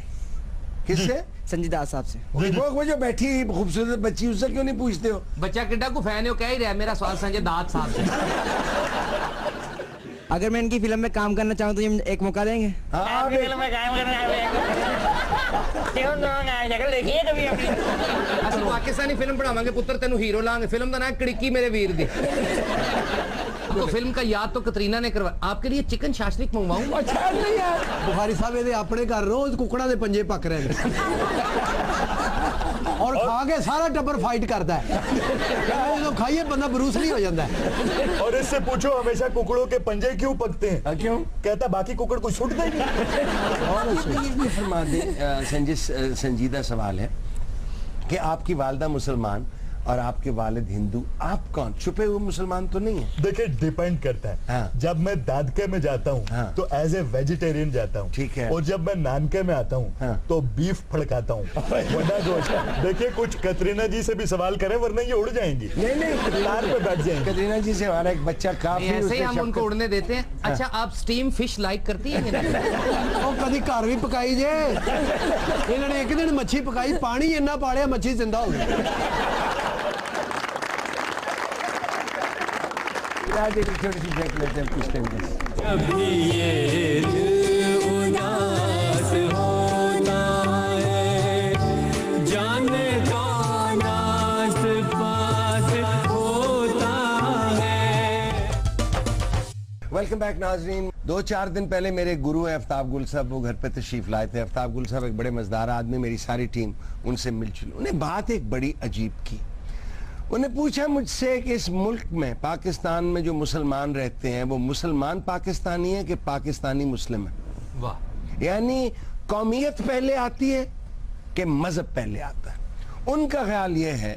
किससे? संजय दास साहब से। वो जो बैठी खूबसूरत बच्ची, उससे क्यों नहीं पूछते हो? बच्चा किड्डा को फैन है, वो कह ही रहा है मेरा सवाल संजय दास साहब से। अगर मैं इनकी फिल्म में काम करना चाहूँ तो ये एक मौका देंगे? ਅਸੀਂ ਪਾਕਿस्तानी फिल्म बनावांगे पुत्र, तेनू हीरो लांगे। फिल्म का नाम कड़िकी मेरे वीर दी। तो फिल्म का याद तो कतरीना ने करवाया। आपके लिए चिकन शाशलिक मंगवाऊं? अच्छा नहीं यार, बुखारी साहब ਇਹਦੇ ਆਪਣੇ ਘਰ ਰੋਜ਼ ਕੁਕੜਾਂ ਦੇ ਪੰਜੇ ਪੱਕ ਰਹੇ ਨੇ और खा के सारा टब्बर फाइट करता है। तो खाइए बंदा बरूस नहीं हो जाता है। और इससे पूछो हमेशा कुकड़ों के पंजे क्यों पकते हैं? क्यों? कहता बाकी कुकड़ को छूटते ही नहीं। ये भी फरमा दे संजय, संजीदा सवाल है कि आपकी वालदा मुसलमान और आपके वालिद हिंदू, आप कौन? छुपे हुए मुसलमान तो नहीं है? देखिए डिपेंड करता है। हाँ। जब मैं दादके में जाता हूँ हाँ। तो एज ए वेजिटेरियन जाता हूँ। ठीक है। और जब मैं नानके में आता हूँ हाँ। तो बीफ फड़काता हूँ। वरना गोश्त। देखिए कुछ कतरीना जी से भी सवाल करें वरना ये उड़ जाएंगी। नहीं, तार पे बैठ जाएंगी। कतरीना जी से हमारा एक बच्चा काफी, ऐसे ही हम उनको उड़ने देते हैं। अच्छा, आप स्टीम फिश लाइक करती हैं? ਉਹ ਕਦੀ ਘਰ ਵੀ ਪਕਾਈ ਜੇ। ਇਹਨਾਂ ਨੇ ਇੱਕ ਦਿਨ ਮੱਛੀ ਪਕਾਈ, ਪਾਣੀ ਇੰਨਾ ਪਾਲਿਆ ਮੱਛੀ ਜ਼ਿੰਦਾ ਹੋ ਗਈ। आज एक छोटी सी ब्रेक लेते हैं, पूछते हैं। कभी ये दिल उदास होता है, जाने कौन आस पास होता है। वेलकम बैक नाजरीन। 2-4 दिन पहले मेरे गुरु हैं आफ्ताब गुल साहब, वो घर पे तशरीफ लाए थे। आफ्ताब गुल साहब एक बड़े मजेदार आदमी, मेरी सारी टीम उनसे मिल चुकी। उन्हें बात एक बड़ी अजीब की। उन्हें पूछा मुझसे कि इस मुल्क में, पाकिस्तान में जो मुसलमान रहते हैं, वो मुसलमान पाकिस्तानी है कि पाकिस्तानी मुस्लिम है? वाह। यानी कौमियत पहले आती है कि मजहब पहले आता है? उनका ख्याल ये है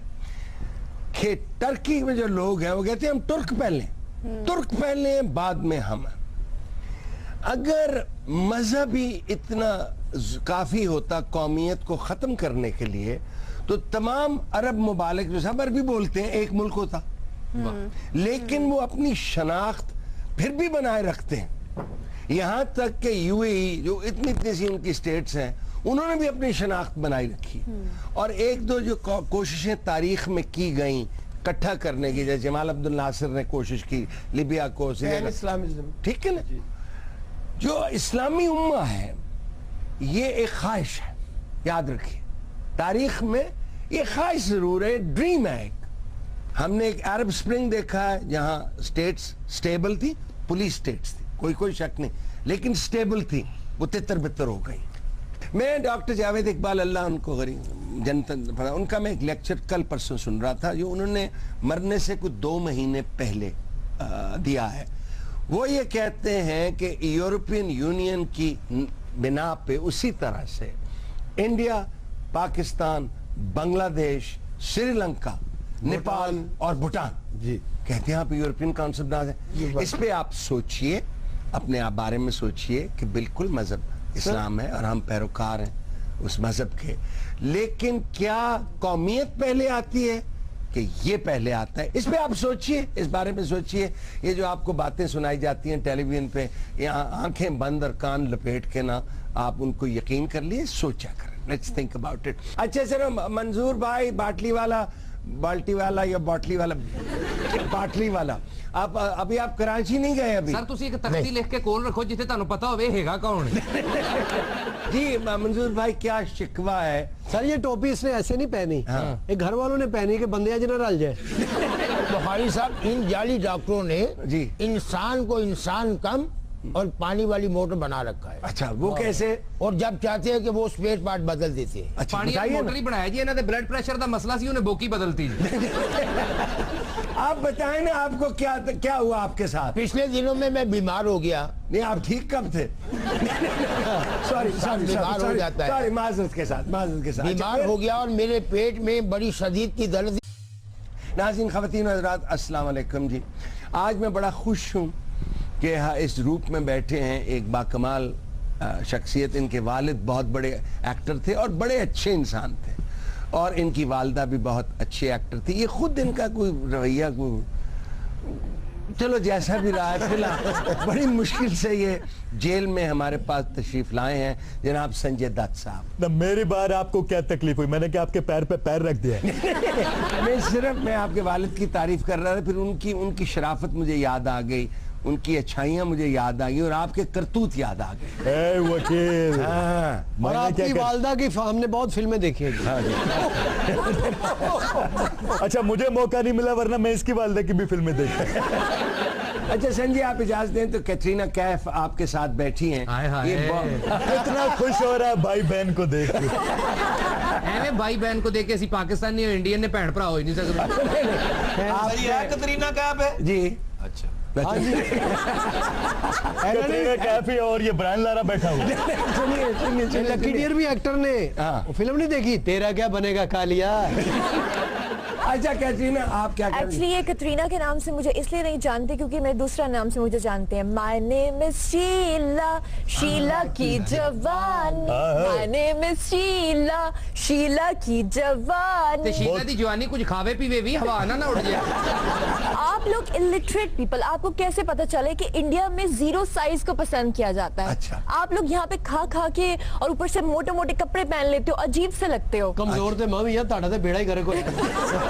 कि टर्की में जो लोग हैं वो कहते हैं हम तुर्क पहले, तुर्क पहले बाद में हम। अगर मजहब ही इतना काफी होता कौमियत को खत्म करने के लिए, तो तमाम अरब मुबालिक जो सब अरबी बोलते हैं एक मुल्क होता। लेकिन वो अपनी शनाख्त फिर भी बनाए रखते हैं। यहां तक कि यूएई जो इतनी इतनी सी उनकी स्टेट्स हैं, उन्होंने भी अपनी शनाख्त बनाई रखी। और एक दो जो कोशिशें तारीख में की गई इकट्ठा करने की, जैसे जमाल अब्दुल नासिर ने कोशिश की लिबिया को, इस्लामिज्म, ठीक है ना? जो इस्लामी उम्मा है ये एक ख्वाहिश है, याद रखिए। तारीख में ये ख्वाहिश जरूर है, ड्रीम है एक। हमने एक अरब स्प्रिंग देखा है जहां स्टेट्स स्टेबल थी, पुलिस स्टेट्स थी, कोई शक नहीं, लेकिन स्टेबल थी, वो तितर बितर हो गई। मैं डॉक्टर जावेद इकबाल, अल्लाह उनको जनता, उनका मैं एक लेक्चर कल परसों सुन रहा था, जो उन्होंने मरने से कुछ 2 महीने पहले दिया है। वो ये कहते हैं कि यूरोपियन यूनियन की बिना पे उसी तरह से इंडिया, पाकिस्तान, बांग्लादेश, श्रीलंका, नेपाल और भूटान जी कहते हैं आप यूरोपियन काउंसिल बना दें। इस पे आप सोचिए, अपने आप बारे में सोचिए कि बिल्कुल मजहब इस्लाम है और हम पैरोकार हैं। उस मजहब के, लेकिन क्या कौमियत पहले आती है कि ये पहले आता है? इस पे आप सोचिए, इस बारे में सोचिए। ये जो आपको बातें सुनाई जाती हैं टेलीविजन पे, यहाँ आंखें बंद और कान लपेट के ना आप उनको यकीन कर लिए, सोचा करें। Let's think about it. अच्छा सर, मंजूर भाई बाटली वाला, बाल्टी वाला या बॉटली वाला, बाटली वाला, आप अभी आप कराची नहीं गए अभी? सर तुसी एक तख्ती लिख के कोल रखो जिथे तानू पता होवे हेगा कौन। जी मंजूर भाई, क्या शिकवा है? सर ये टोपी इसने ऐसे नहीं पहनी, ये घर वालों ने पहनी कि बंदे आज ना रल जाए। बुखारी साहब, इन जाली डॉक्टरों ने जी इंसान को इंसान कम और पानी वाली मोटर बना रखा है। अच्छा, वो कैसे? और जब चाहते हैं कि वो स्पेस पार्ट बदल देते हैं। अच्छा, पानी वाली मोटर ही बनाया जी, इन्होंने ब्लड प्रेशर का मसला सी, उन्हें बोकी बदलती। आप बताएं ना, आपको क्या क्या हुआ आपके साथ? पिछले दिनों में मैं बीमार हो गया। नहीं, आप ठीक कब थे? सॉरी बीमार हो जाता है। सॉरी, माजरत के साथ बीमार हो गया और मेरे पेट में बड़ी शदीद की दर्द। नाज़रीन, ख़वातीन और हज़रात, अस्सलाम वालेकुम जी। आज मैं बड़ा खुश हूँ कि इस रूप में बैठे हैं एक बाकमाल शख्सियत। इनके वालिद बहुत बड़े एक्टर थे और बड़े अच्छे इंसान थे, और इनकी वालदा भी बहुत अच्छे एक्टर थी। ये खुद इनका कोई रवैया, कोई चलो जैसा भी रहा है, फिलहाल बड़ी मुश्किल से ये जेल में हमारे पास तशरीफ लाए हैं जनाब संजय दत्त साहब। ना मेरी बार आपको क्या तकलीफ हुई? मैंने क्या आपके पैर पे पैर रख दिया? मैं आपके वालिद की तारीफ कर रहा था, फिर उनकी शराफत मुझे याद आ गई, उनकी अच्छाइयाँ मुझे याद आ गई और आपके करतूत याद आ गए। ए वकील, और आपकी वालदा की हमने बहुत फिल्में देखी हैं। हाँ जी। अच्छा, मुझे मौका नहीं मिला, वरना मैं इसकी वालदा की भी फिल्में देखता। अच्छा संजय, आप इजाजत दें तो कैटरीना कैफ आपके साथ बैठी हैं। कितना खुश हो रहा है भाई बहन को देख के। भाई बहन को देख के असी पाकिस्तानी और इंडियन ने भैन भरा हो ही नहीं सकते। कैटरीना कैफ है जी। अच्छा, कैटरीना कैफ ही और ये ब्रायन लारा बैठा हुआ। सुनिए, लकी डियर भी एक्टर ने फिल्म नहीं देखी, तेरा क्या बनेगा कालिया? अच्छा कैटरीना, आप क्या एक्चुअली ये कैटरीना के नाम से मुझे इसलिए नहीं जानते क्योंकि मेरे दूसरा नाम से मुझे जानते हैं। My name is Sheila, Sheila की जवानी। My name is Sheila, Sheila की जवानी। शीला दी जवानी कुछ खावे पीवे भी हवा ना उड़ जाए। आप लोग इलिटरेट पीपल, आपको कैसे पता चले कि इंडिया में 0 साइज को पसंद किया जाता है? अच्छा। आप लोग यहाँ पे खा खा के और ऊपर से मोटे मोटे कपड़े पहन लेते हो, अजीब से लगते हो। कमजोर थे मम्मी, यार ताड़ा ते बेड़ा ही करे कोई।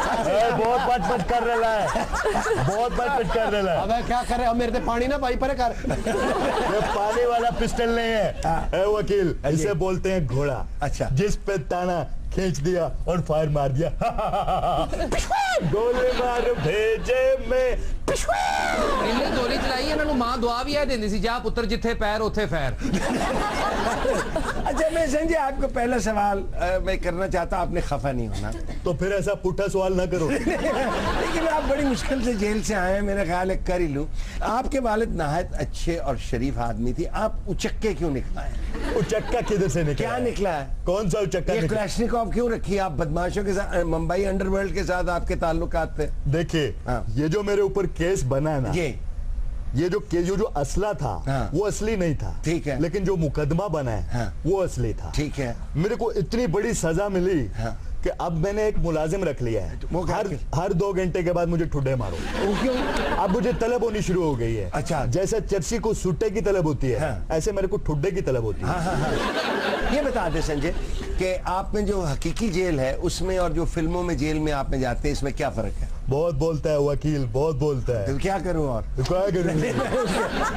बहुत बट कर रहा है, बहुत बट कर रहा है। अब क्या करे, अब मेरे ते पानी ना पाई पर कर। ये पानी वाला पिस्टल नहीं है वकील, इसे बोलते हैं घोड़ा। अच्छा, जिस पे ताना खींच दिया और फायर मार दिया। गोली मार भेजे में गोली चलाई, इन्होंने मां दुआ भी है देंदी सी, जा पुत्र जिथे पैर उथे फैर। अच्छा मैं संजय आपको पहला सवाल मैं करना चाहता, आपने खफा नहीं होना। तो फिर ऐसा पुट्ठा सवाल ना करो। लेकिन आप बड़ी मुश्किल से जेल से आए हैं, मेरा ख्याल है कर ही लूं। आपके वालिद नहायत अच्छे और शरीफ आदमी थी, आप उचक्के क्यों निकला है? उचक्का किधर से निकला? क्या निकला है? कौन सा उचक्का? ये क्लैशनिकोव क्यों रखी? आप बदमाशों के साथ, मुंबई अंडरवर्ल्ड के साथ आपके ताल्लुकात थे। देखिए, ये जो मेरे ऊपर केस बना है ना, ये जो असला था वो असली नहीं था, ठीक है, लेकिन जो मुकदमा बना है वो असली था, ठीक है। मेरे को इतनी बड़ी सजा मिली कि अब मैंने एक मुलाजिम रख लिया है, हर 2 घंटे के बाद मुझे ठुड्डे मारो। क्यों? अब मुझे तलब होनी शुरू हो गई है। अच्छा, जैसे चर्सी को सुट्टे की तलब होती है, ऐसे मेरे को ठुड्डे की तलब होती है। ये बता दे संजय कि आप में जो हकीकी जेल है उसमें और जो फिल्मों में जेल में आप में जाते हैं, इसमें क्या फर्क है? बहुत बोलता है वकील, बहुत बोलता है। तो क्या करूं और क्या करूं?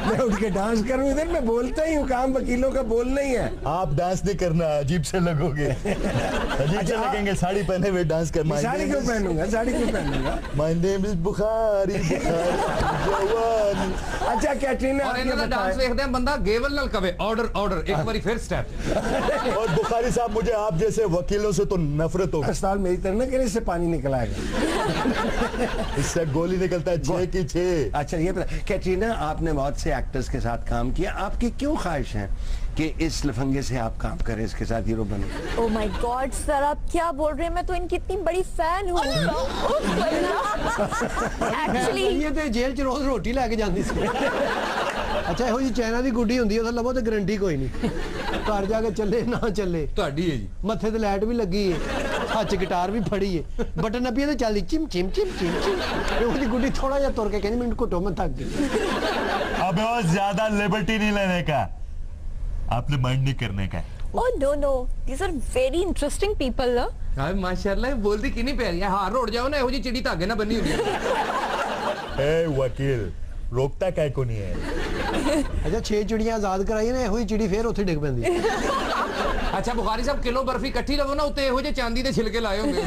मैं उठ के डांस करूं? इधर मैं बोलता ही हूँ, काम वकीलों का बोलना ही है। आप डांस नहीं करना, अजीब से लगोगे। अजीब से लगेंगे, साड़ी पहने हुए डांस कर। साड़ी क्यों पहनूंगा? साड़ी क्यों पहनूंगा? माय नेम इज बुखारी जवानी। अच्छा कैटरीना, और इन्होंने डांस देखते हैं बंदा गेवल नाल कवे ऑर्डर ऑर्डर एक बारी फिर स्टेप। और बुखारी साहब, मुझे आप जैसे वकीलों से तो नफरत हो। अस्पताल मेरी तरह ना कि इससे पानी निकल आएगा। इससे गोली निकलता है 6 की 6। अच्छा ये पता, कैटरीना आपने बहुत से एक्टर्स के साथ काम किया, आपकी क्यों ख्वाहिश है कि इस लफंगे से आप काम करें, इसके साथ हीरो बने? ओह माय गॉड सर, आप क्या बोल रहे हैं? मैं तो इनकी इतनी बड़ी फैन हूँ। एक्चुअली ये तो जेल च रोज रोटी लेके जाती सी। ਅੱਛਾ ਇਹੋ ਜੀ ਚਾਈਨਾ ਦੀ ਗੁੱਡੀ ਹੁੰਦੀ ਉਹ ਲਵੋ ਤੇ ਗਰੰਟੀ ਕੋਈ ਨਹੀਂ ਘਰ ਜਾ ਕੇ ਚੱਲੇ ਨਾ ਚੱਲੇ ਤੁਹਾਡੀ ਹੈ ਜੀ ਮੱਥੇ ਤੇ ਲਾਈਟ ਵੀ ਲੱਗੀ ਹੈ ਹੱਥ 'ਚ ਗਿਟਾਰ ਵੀ ਫੜੀ ਹੈ ਬਟਨ ਨੱਪੀ ਤੇ ਚੱਲਦੀ ਚਿਮ ਚਿਮ ਚਿਮ ਚਿਮ ਚਿਮ ਇਹੋ ਜੀ ਗੁੱਡੀ ਥੋੜਾ ਜਿਹਾ ਤੁਰ ਕੇ ਕਹਿੰਦੀ ਮੈਨੂੰ ਘੁੱਟੋ ਮੈਂ ਥੱਕ गई अब और ज्यादा लिबर्टी नहीं लेने का आपने माइंड नहीं करने का Oh no no, these are very interesting people, ना? हाँ माशाल्लाह बोलती कितनी प्यारी है हार रोड जाओ ना हो जी चिड़ी धागे ना बनी हुई है ए वकील रोकता काय को नहीं है अच्छा 6 चिड़ियां आजाद कराई ने ਇਹੋ ਹੀ ਚਿੜੀ ਫੇਰ ਉੱਥੇ ਡਿੱਗ ਪੈਂਦੀ अच्छा बुखारी साहब किलो बर्फी इकट्ठी लवो ना उत्ते ਇਹੋ ਜੇ ਚਾਂਦੀ ਦੇ ਛਿਲਕੇ ਲਾਏ ਹੋਗੇ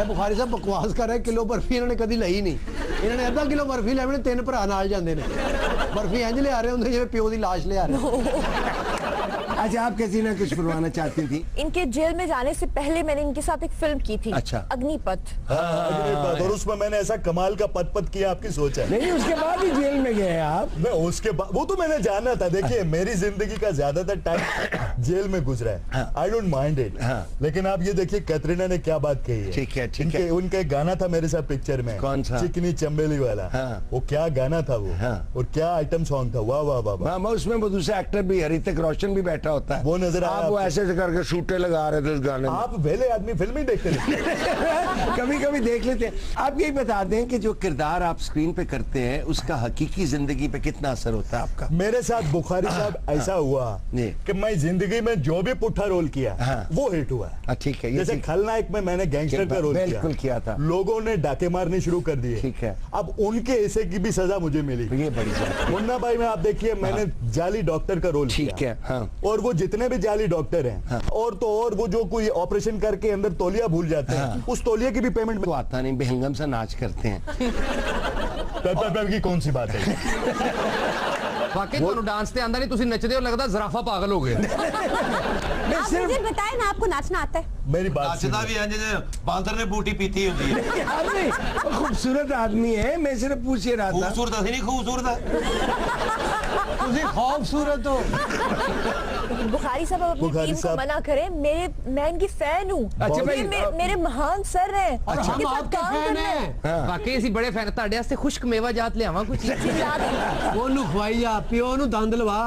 ਇਹ ਬੁਖਾਰੀ ਸਾਹਿਬ ਬਕਵਾਸ ਕਰ ਰਹੇ ਕਿਲੋ ਬਰਫੀ ਇਹਨਾਂ ਨੇ ਕਦੀ ਲਈ ਨਹੀਂ ਇਹਨਾਂ ਨੇ ਅੱਧਾ ਕਿਲੋ ਬਰਫੀ ਲੈਣੀ 3 ਭਰਾ ਨਾਲ ਜਾਂਦੇ ਨੇ बर्फी इंज ले आ रहे होंगे जिਵੇਂ ਪਿਓ ਦੀ ਲਾਸ਼ ले आ रहे अच्छा आप कैसी ना कुछ करवाना चाहती थी इनके जेल में जाने से पहले मैंने इनके साथ एक फिल्म की थी अच्छा अग्निपथ अग्निपथ और उसमें मैंने ऐसा कमाल का पद किया आपकी सोच है नहीं उसके बाद ही जेल में गए आप मैं उसके बाद वो तो मैंने जाना था देखिए मेरी जिंदगी का ज्यादातर टाइम जेल में गुजरा है आई डोंट माइंड इट लेकिन आप ये देखिए कैटरीना ने क्या बात कही है ठीक है उनका गाना था मेरे साथ पिक्चर में कौन सा चिकनी चंबेली वाला वो क्या गाना था वो और क्या आइटम सॉन्ग था वाह वाह वाह वाह उसमें वो दूसरा एक्टर भी ऋतिक रोशन भी बैठा होता है वो नजर आप वो ऐसे करके शूटे लगा रहे थे उस गाने में आप वेले आदमी फिल्म ही देखते कभी कभी देख लेते हैं आप यही बता दें कि जो किरदार आप स्क्रीन पे करते हैं उसका हकीकी जिंदगी पे कितना असर होता है आपका मेरे साथ बुखारी साहब ऐसा हुआ कि मैं जिंदगी में जो भी पुट्ठा रोल किया वो हिट हुआ ठीक है जैसे खलनायक में मैंने गैंगस्टर का रोल बिल्कुल किया था लोगों ने डाके मारने शुरू कर दिए ठीक है अब उनके ऐसे की भी सजा मुझे मिली ये बड़ी मुन्ना भाई में आप देखिए मैंने जाली डॉक्टर का रोल ठीक है और वो जितने भी जाली डॉक्टर हैं और तो और वो जो कोई ऑपरेशन करके अंदर तौलिया भूल जाते हैं उस तौलिया की भी पेमेंट तो आता नहीं बेहंगम सा नाच करते हैं की कौन सी बात है वाकई ਤੁਹਾਨੂੰ डांस ਤੇ ਆਂਦਾ नहीं ਤੁਸੀਂ ਨੱਚਦੇ ਹੋ लगता ज़राफा पागल हो गए आप मुझे बताएं ना आपको नाचना आता है मेरी बात नाचता भी है बांदर ने बूटी पीती होती है खूबसूरत आदमी है मैं सिर्फ पूछ ही रहा था खूबसूरत है नहीं खूबसूरत तुझे खूबसूरत हो बुखारी साहब अपनी टीम को मना करें मैं इनकी फैन हूँ अच्छा भाई मेरे महान सर हैं और हम आपके फैन हैं वाकई ਅਸੀਂ ਬੜੇ ਫੈਨ ਤੁਹਾਡੇ ਵਾਸਤੇ ਖੁਸ਼ਕ ਮੇਵਾ ਜਾਤ ਲਿਆਵਾਂ ਕੁਝ ਉਹਨੂੰ ਖਵਾਈ ਜਾ ਪਿਓ ਨੂੰ ਦੰਦ ਲਵਾ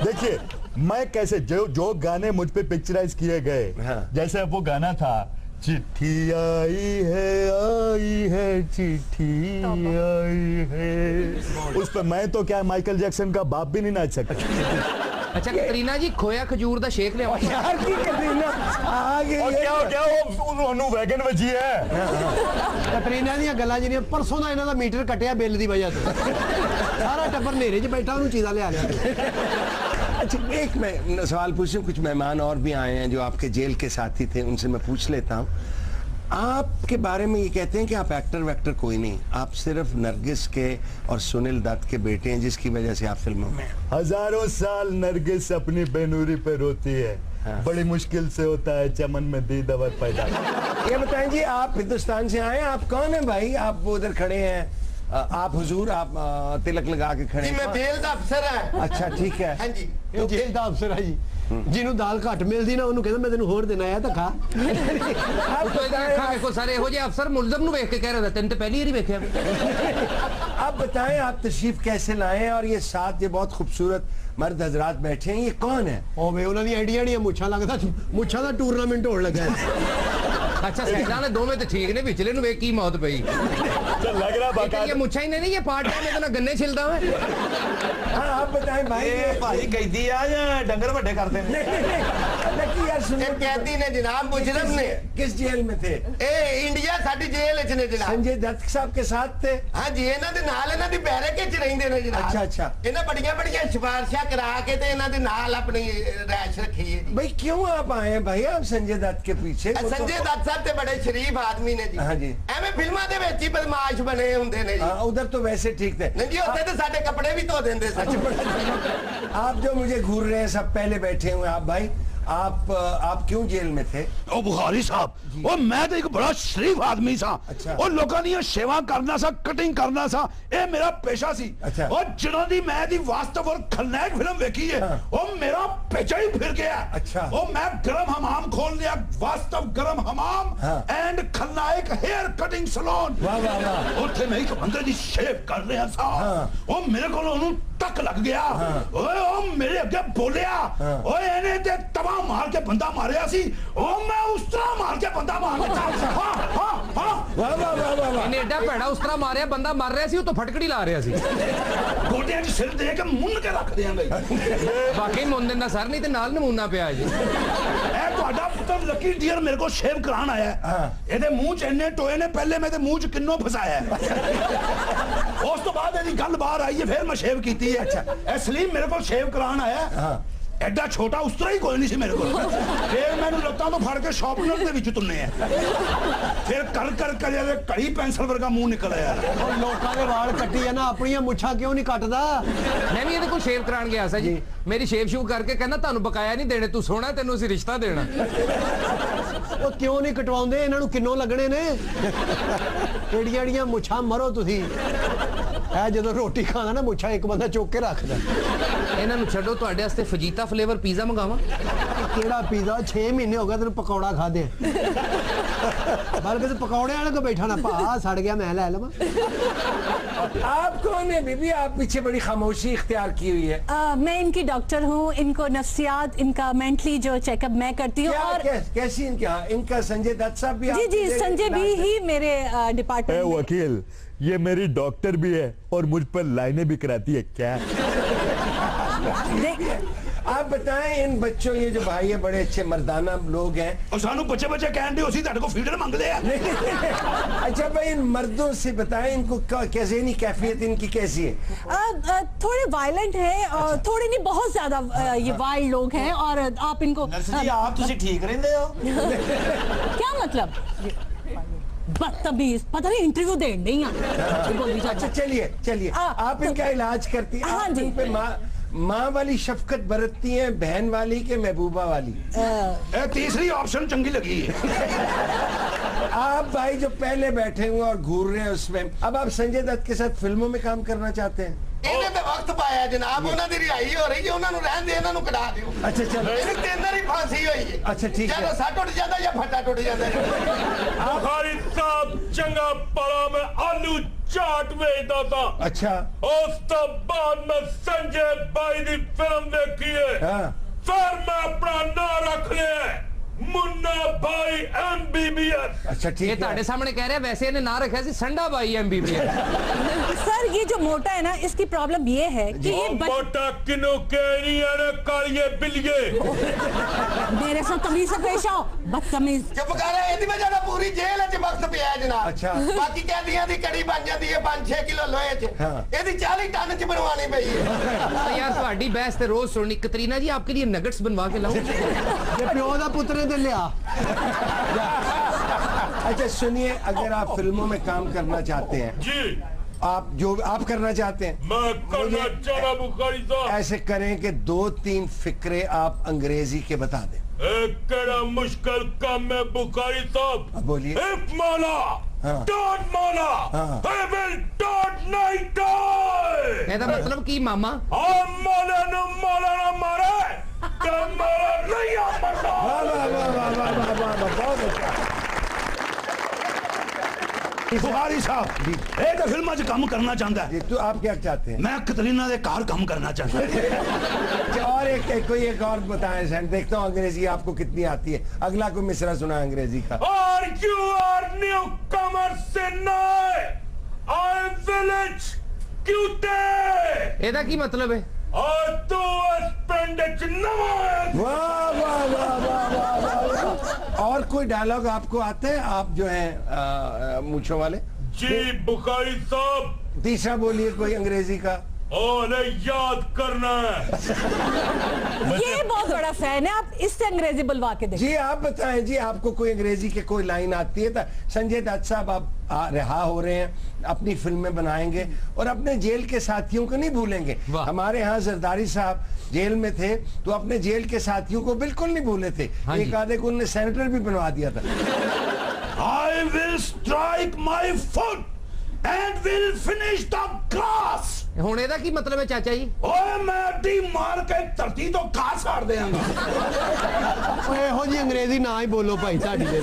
देखिए मैं कैसे जो गाने मुझ पे पिक्चराइज किए गए जैसे अब वो गाना था चिट्ठी आई है चिट्ठी आई है उस पर मैं तो क्या माइकल जैक्सन का बाप भी नहीं नाच सकता अच्छा कतरीना जी खोया खजूर दा शेक ले यार की कतरीना आगे और क्या ਉਹਨੂੰ ਵੈਗਨ ਵੱਜੀ ਹੈ ਕਤਰੀਨਾ ਦੀਆਂ ਗੱਲਾਂ ਜਿਹੜੀਆਂ ਪਰਸੋਂ ਦਾ ਇਹਨਾਂ ਦਾ ਮੀਟਰ ਕੱਟਿਆ ਬਿੱਲ ਦੀ ਵਜ੍ਹਾ ਤੋਂ ਸਾਰਾ ਟੱਬਰ ਨੇਰੇ 'ਚ ਬੈਠਾ ਉਹਨੂੰ ਚੀਜ਼ਾਂ ਲਿਆ ਲਿਆ अच्छा एक मैं सवाल पूछूं कुछ मेहमान और भी आए हैं जो आपके जेल के साथी थे उनसे मैं पूछ लेता हूँ आपके बारे में ये कहते हैं कि आप एक्टर वैक्टर कोई नहीं आप सिर्फ नरगिस के और सुनील दत्त के बेटे हैं जिसकी वजह से आप फिल्मों में हजारों साल नरगिस अपनी बेनूरी पे रोती है बड़ी मुश्किल से होता है चमन में दीदावर पैदा ये बताएं जी आप हिंदुस्तान से आए आप कौन है भाई आप उधर खड़े हैं आप हुजूर आप तिलक लगा के खड़े मैं जेल का अफसर है अच्छा ठीक है हाँ जी ਇਹ ਜੇਲ੍ਹ ਦਾ ਅਫਸਰ ਹੈ ਜੀ ਜਿਹਨੂੰ ਦਾਲ ਘੱਟ ਮਿਲਦੀ ਨਾ ਉਹਨੂੰ ਕਹਿੰਦਾ ਮੈਂ ਤੈਨੂੰ ਹੋਰ ਦੇਣਾ ਆ ਤਾਂ ਖਾ देखो सारे ਇਹੋ ਜਿਹੇ ਅਫਸਰ ਮੁਲਜ਼ਮ ਨੂੰ ਵੇਖ ਕੇ ਕਹਿ ਰਹੇ ਤੈਨੂੰ ਤਾਂ ਪਹਿਲੀ ਵਾਰੀ ਵੇਖਿਆ आप बताएं आप तशरीफ कैसे लाए और ये साथ ये बहुत खूबसूरत मर्द हजरात बैठे हैं ये कौन है ਉਹ ਵੇ ਉਹਨਾਂ ਦੀਆਂ ਆਈਡੀਆਂ ਨਹੀਂ ਮੁੱਛਾਂ ਲੱਗਦਾ ਮੁੱਛਾਂ ਦਾ ਟੂਰਨਾਮੈਂਟ ਹੋਣ ਲੱਗਾ अच्छा सैदा ने दोवें तो ठीक ने विचले नु ਵੇਖ ਕੀ ਮੌਤ ਪਈ चल लग रहा बाका ये मुच्छा ही नहीं ये पार्ट टाइम में तो ना गन्ने छिलदा है हां आप बताएं भाई ये भाई कैदी आ या डंगर ਵੱਡੇ ਕਰਦੇ ਨੇ लकी यार सुनो कैदी ने जनाब मुजरम ने किस जेल में थे ए इंडिया साडी जेल ਵਿੱਚ ਨੇ जनाब संजय दत्त साहब के साथ थे हां जी ਇਹਨਾਂ ਦੇ ਨਾਲ ਇਹਨਾਂ ਦੀ ਬੈਰਕ ਵਿੱਚ ਰਹਿੰਦੇ ਨੇ ਜਨਾਬ अच्छा अच्छा ਇਹਨਾਂ ਬੜੀਆਂ ਬੜੀਆਂ ਸਿਫਾਰਿਸ਼ਾਂ ਕਰਾ ਕੇ ਤੇ ਇਹਨਾਂ ਦੇ ਨਾਲ ਆਪਣੀ ਰੈਸ਼ ਰੱਖੀ ਹੈ जी भाई क्यों आप आए हैं भाई आप संजय दत्त के पीछे संजय दत्त साहब ਤੇ बड़े शरीफ आदमी ने जी हां जी ਐਵੇਂ ਫਿਲਮਾਂ ਦੇ ਵਿੱਚ ਹੀ ਬਦਮਾਸ਼ ਬਣੇ ਹੁੰਦੇ ਨੇ ਜੀ उधर तो वैसे ठीक थे नहीं जी होते तो साडे कपड़े भी धो देंदे आप जो मुझे घूर रहे हैं सब पहले बैठे हुए आप भाई आप क्यों जेल में थे? ओ बुखारी साहब, ओ मैं तो एक बड़ा शरीफ आदमी सा। अच्छा। और लोगों दी सेवा करना सा, कटिंग करना सा, ये मेरा पेशा सी। अच्छा। और जिन्हों दी मैं दी वास्तव और खलनायक फिल्म देखी है, ओ मेरा पेचा ही फिर गया। अच्छा। ओ मैं गरम हमाम खोल लिया, वास्तव गरम हमाम एंड खलनायक हेयर कटिंग सैलून। वाह वाह वाह। ਉੱਥੇ ਮੈਂ ਇੱਕ ਬੰਦੇ ਦੀ ਸ਼ੇਵ ਕਰ ਰਿਹਾ ਸਾਂ। ਉਹ ਮੇਰੇ ਕੋਲ ਉਹਨੂੰ ਟੱਕ ਲੱਗ ਗਿਆ। ਓਏ ਉਹ ਮੇਰੇ ਅੱਗੇ ਬੋਲਿਆ, ਓਏ ਇਹਨੇ ਤੇ ਤਵਾ ਮਾਰ ਕੇ ਬੰਦਾ ਮਾਰਿਆ ਸੀ, ਉਹ ਮੈਂ ਉਸ ਤਰ੍ਹਾਂ ਮਾਰ ਕੇ ਬੰਦਾ ਮਾਰ ਦਿੱਤਾ। ਹਾਂ ਹਾਂ ਹਾਂ। ਵਾਹ ਵਾਹ ਵਾਹ ਵਾਹ। ਇਹਨੇ ਐਡਾ ਭੈੜਾ ਉਸ ਤਰ੍ਹਾਂ ਮਾਰਿਆ, ਬੰਦਾ ਮਰ ਰਿਹਾ ਸੀ, ਉਹ ਤੋਂ ਫਟਕੜੀ ਲਾ ਰਿਹਾ ਸੀ। ਗੋਡਿਆਂ 'ਚ ਸਿਰ ਦੇ ਕੇ ਮੁੰਨ ਕੇ ਰੱਖ ਦਿਆਂਗੇ। ਵਾਕਈ ਮੁੰਨ ਦਿੰਦਾ ਸਰ, ਨਹੀਂ ਤੇ ਨਾਲ ਨਮੂਨਾ ਪਿਆ ਜੀ। ਇਹ ਤੁਹਾਡਾ ਪੁੱਤਰ ਲੱਕੀ ਡੀਅਰ ਮੇਰੇ ਕੋਲ ਸ਼ੇਵ ਕਰਾਉਣ ਆਇਆ। ਇਹਦੇ ਮੂੰਹ 'ਚ ਇੰਨੇ ਟੋਏ ਨੇ, ਪਹਿਲੇ ਮੈਂ ਤੇ ਮੂੰਹ 'ਚ ਕਿੰਨੋ ਫਸਾਇਆ। ਉਸ ਤੋਂ ਬਾਅਦ ਇਹਦੀ ਗੱਲ ਬਾਹਰ ਆਈ ਹੈ, ਫਿਰ ਮੈਂ ਸ਼ੇਵ ਕੀਤੀ ਹੈ। ਇਹ ਸਲੀਮ ਮੇਰੇ ਕੋਲ ਸ਼ੇਵ ਕਰਾਉਣ ਆਇਆ। ਐਡਾ ਛੋਟਾ ਉਸ ਤਰ੍ਹਾਂ ਹੀ ਕੋਈ ਨਹੀਂ ਸੀ ਮੇਰੇ ਕੋਲ। ਫਿਰ ਮੈਨੂੰ ਲੱਤਾਂ ਤੋਂ ਫੜ ਕੇ ਸ਼ਾਰਪਨਰ ਦੇ ਵਿੱਚ ਤੁੰਨੇ ਆ। ਫਿਰ ਕਰ ਇਹਦੇ ਘੜੀ ਪੈਨਸਲ ਵਰਗਾ ਮੂੰਹ ਨਿਕਲ ਆਇਆ। ਉਹ ਲੋਕਾਂ ਦੇ ਵਾਲ ਕੱਟੀ ਆ ਨਾ, ਆਪਣੀਆਂ ਮੁੱਛਾਂ ਕਿਉਂ ਨਹੀਂ ਕੱਟਦਾ? ਮੈਂ ਵੀ ਇਹਦੇ ਕੋਲ ਸ਼ੇਵ ਕਰਾਉਣ ਗਿਆ ਸੀ ਜੀ। ਮੇਰੀ ਸ਼ੇਵ ਸ਼ੂ ਕਰਕੇ ਕਹਿੰਦਾ ਤੁਹਾਨੂੰ ਬਕਾਇਆ ਨਹੀਂ ਦੇਣੇ, ਤੂੰ ਸੋਹਣਾ, ਤੈਨੂੰ ਅਸੀਂ ਰਿਸ਼ਤਾ ਦੇਣਾ। ਉਹ ਕਿਉਂ ਨਹੀਂ ਕਟਵਾਉਂਦੇ? ਇਹਨਾਂ ਨੂੰ ਕਿੰਨੋਂ ਲੱਗਣੇ ਨੇ? ਏੜੀਆਂ ਮੁੱਛਾਂ ਮਰੋ ਤੁਸੀਂ। ਇਹ ਜਦੋਂ ਰੋਟੀ ਖਾਂਦਾ ਨਾ, ਮੁੱਛਾਂ ਇੱਕ ਬੰਦਾ ਚੁੱਕ ਕੇ ਰੱਖਦਾ। ਇਹਨਾਂ ਨੂੰ ਛੱਡੋ, ਤੁਹਾਡੇ ਵਾਸਤੇ ਫਜੀਤਾ ਫਲੇਵਰ ਪੀਜ਼ਾ ਮੰਗਾਵਾਂ? ਕਿਹੜਾ ਪੀਜ਼ਾ? 6 ਮਹੀਨੇ ਹੋ ਗਏ ਤੈਨੂੰ ਪਕੌੜਾ ਖਾਦੇ। ਬਲਕਿ ਤੇ ਪਕੌੜੇ ਵਾਲੇ ਕੋ ਬੈਠਾ ਨਾ, ਭਾ ਸੜ ਗਿਆ ਮੈਂ ਲੈ ਲਵਾਂ। आप कौन है बीबी? आप पीछे बड़ी खामोशी इख्तियार की हुई है। मैं इनकी डॉक्टर हूँ, इनको नफ्सियात, इनका मेंटली जो चेकअप मैं करती हूँ। और कैसी इनका संजय दत्त साहब भी? जी संजय भी ही मेरे डिपार्टमेंट में। वकील, ये मेरी डॉक्टर भी है और मुझ पर लाइनें भी कराती है क्या? आप बताएं, इन बच्चों, ये जो भाई है बड़े अच्छे मर्दाना लोग हैं, और सानू बच्चे कहते हो, ਤੁਹਾਡੇ को फीडर मांगते हैं। अच्छा भाई, इन मर्दों से बताएं, इनको कैसे नहीं कैफियत इनकी कैसी है? थोड़े वायलेंट है और थोड़े नहीं, बहुत ज्यादा ये वाइल्ड लोग हैं। और आप इनको आप तुसी ठीक रहंदे हो? क्या मतलब? बदतमीज, पता नहीं इंटरव्यू दे नहीं है। अच्छा चलिए आप इनका इलाज करती हैं। हाँ जी। माँ वाली शफकत बरतती हैं, बहन वाली के महबूबा वाली? तीसरी ऑप्शन चंगी लगी है। आप भाई जो पहले बैठे हुए और घूर रहे हैं उसमें, अब आप संजय दत्त के साथ फिल्मों में काम करना चाहते हैं? ਇਹਨੇ ਤੇ ਵਕਤ ਪਾਇਆ ਜਨਾਬ, ਉਹਨਾਂ ਦੀ ਰਿਹਾਈ ਹੋ ਰਹੀ ਹੈ, ਉਹਨਾਂ ਨੂੰ ਰਹਿਣ ਦੇ, ਇਹਨਾਂ ਨੂੰ ਕਢਾ ਦਿਓ। ਅੱਛਾ ਚਲੋ, ਇਹਦੇ ਤੇ ਅੰਦਰ ਹੀ ਫਾਂਸੀ ਹੋਈ ਹੈ। ਅੱਛਾ ਠੀਕ ਹੈ। ਜਦੋਂ ਸੱਟ ਉੱਡ ਜਾਂਦਾ ਜਾਂ ਫੱਟਾ ਟੁੱਟ ਜਾਂਦਾ। बुखारी साहब चंगा पड़ा में आलू चाट वेचता था। अच्छा। उस तो बाद में संजय भाई की फिल्म देखी है। फिर मैं अपना नाम रख लिया, मुन्ना भाई MBBS। अच्छा ठीक है। ਤੁਹਾਡੇ ਸਾਹਮਣੇ ਕਹਿ ਰਿਹਾ, ਵੈਸੇ ਇਹਨੇ ਨਾਂ ਰੱਖਿਆ ਸੀ ਸੰਡਾ भाई MBBS। सर ये जो मोटा है ना, इसकी प्रॉब्लम ये है कि ये मोटा किनो कह रही है कालिए बिलिए। मेरे साथ तमीज से पेश आओ, बदतमीज। ਚੁੱਪ ਕਰ, ਇਹਦੀ ਵਜ੍ਹਾ ਨਾਲ ਪੂਰੀ ਜੇਲ੍ਹ 'ਚ ਵਕਤ ਪਿਆ ਹੈ ਜਨਾਬ। ਅੱਛਾ। ਬਾਕੀ ਕੈਦੀਆਂ ਦੀ ਕੜੀ ਬਣ ਜਾਂਦੀ ਹੈ 5-6 ਕਿਲੋ ਲੋਹੇ 'ਚ, ਇਹਦੀ 40 ਟਨ 'ਚ ਬਣਵਾਣੀ ਪਈ ਹੈ। यार ਤੁਹਾਡੀ ਬਹਿਸ ਤੇ ਰੋਜ਼ ਸੁਣਨੀ। कतरीना जी आपके लिए नगेट्स बनवा के लाऊं? ये प्यो दा पुत्र ने लिया। अच्छा सुनिए, अगर आप फिल्मों में काम करना चाहते हैं जी, आप करना चाहते हैं, मैं करना चाह बुखारी साहब। ऐसे करें कि 2-3 फिक्रे आप अंग्रेजी के बता दें। एक केड़ा मुश्किल काम है बुखारी साहब। बोलिए। If Mala don't Mala, I will don't नहीं die। ਇਹਦਾ ਮਤਲਬ ਕੀ ਮਾਮਾ? माला ना मारे, तो माला नहीं आ मरता। बहुत अच्छा। बुखारी साहब एक फिल्म च काम करना चाहता है। तो आप क्या चाहते हैं? मैं कतरीना दे कार काम करना चाहता हूँ। और एक और बताएं सर, देखता हूँ अंग्रेजी आपको कितनी आती है। अगला कोई मिसरा सुना अंग्रेजी का। और you are newcomer Chennai, I am village क्यूटे। ਇਹਦਾ ਕੀ ਮਤਲਬ ਹੈ? और तू स्पेंड नवा। वाह वाह वाह वाह वाह वाह। और कोई डायलॉग आपको आते हैं, आप जो हैं मूंछों वाले? जी बुखारी साहब। तीसरा बोलिए कोई अंग्रेजी का। और याद करना है। ये बहुत बड़ा फैन है, आप इससे अंग्रेजी बुलवा के देखिए। जी आप बताएं जी, आपको कोई अंग्रेजी के कोई लाइन आती है? तो संजय दत्त साहब आप रिहा हो रहे हैं, अपनी फिल्में बनाएंगे और अपने जेल के साथियों को नहीं भूलेंगे। हमारे यहाँ जरदारी साहब जेल में थे तो अपने जेल के साथियों को बिल्कुल नहीं भूले थे। एक आधे को उन्होंने सेनेटर भी बनवा दिया था। I will strike my foot and will finish the grass. ਹੁਣ ਇਹਦਾ ਕੀ ਮਤਲਬ ਹੈ ਚਾਚਾ ਜੀ? ਓਏ ਮੈਂ ਅੱਡੀ ਮਾਰ ਕੇ ਧਰਤੀ ਤੋਂ ਘਾਹ ਸਾੜ ਦੇਵਾਂਗਾ। ਓਏ ਇਹੋ ਜੀ ਅੰਗਰੇਜ਼ੀ ਨਾ ਹੀ ਬੋਲੋ ਭਾਈ ਤੁਹਾਡੀ ਦੇ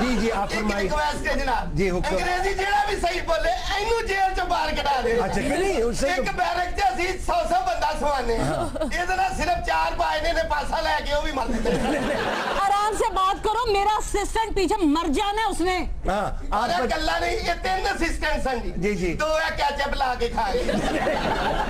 ਜੀ ਜੀ ਆਪ ਫਰਮਾइए रिक्वेस्ट है जनाब जी हुक्म। अंग्रेजी जेड़ा भी सही बोले इनू जेल चों बाहर कढा दे। अच्छा कि नहीं उससे एक बैरक च ਅਸੀਂ 100 ਬੰਦਾ ਸਵਾਨੇ ਇਹਦੇ ਨਾਲ ਸਿਰਫ 4 ਪਾਇਨੇ ਨੇ ਪਾਸਾ ਲੈ ਕੇ ਉਹ ਵੀ ਮਰ ਜਾਂਦੇ। आराम से बात करो, मेरा असिस्टेंट पीछे मर जाना है उसने। अरे गल्ला नहीं, ये 3 असिस्टेंट सन जी जी 2 है कैचअप ला के खा गए।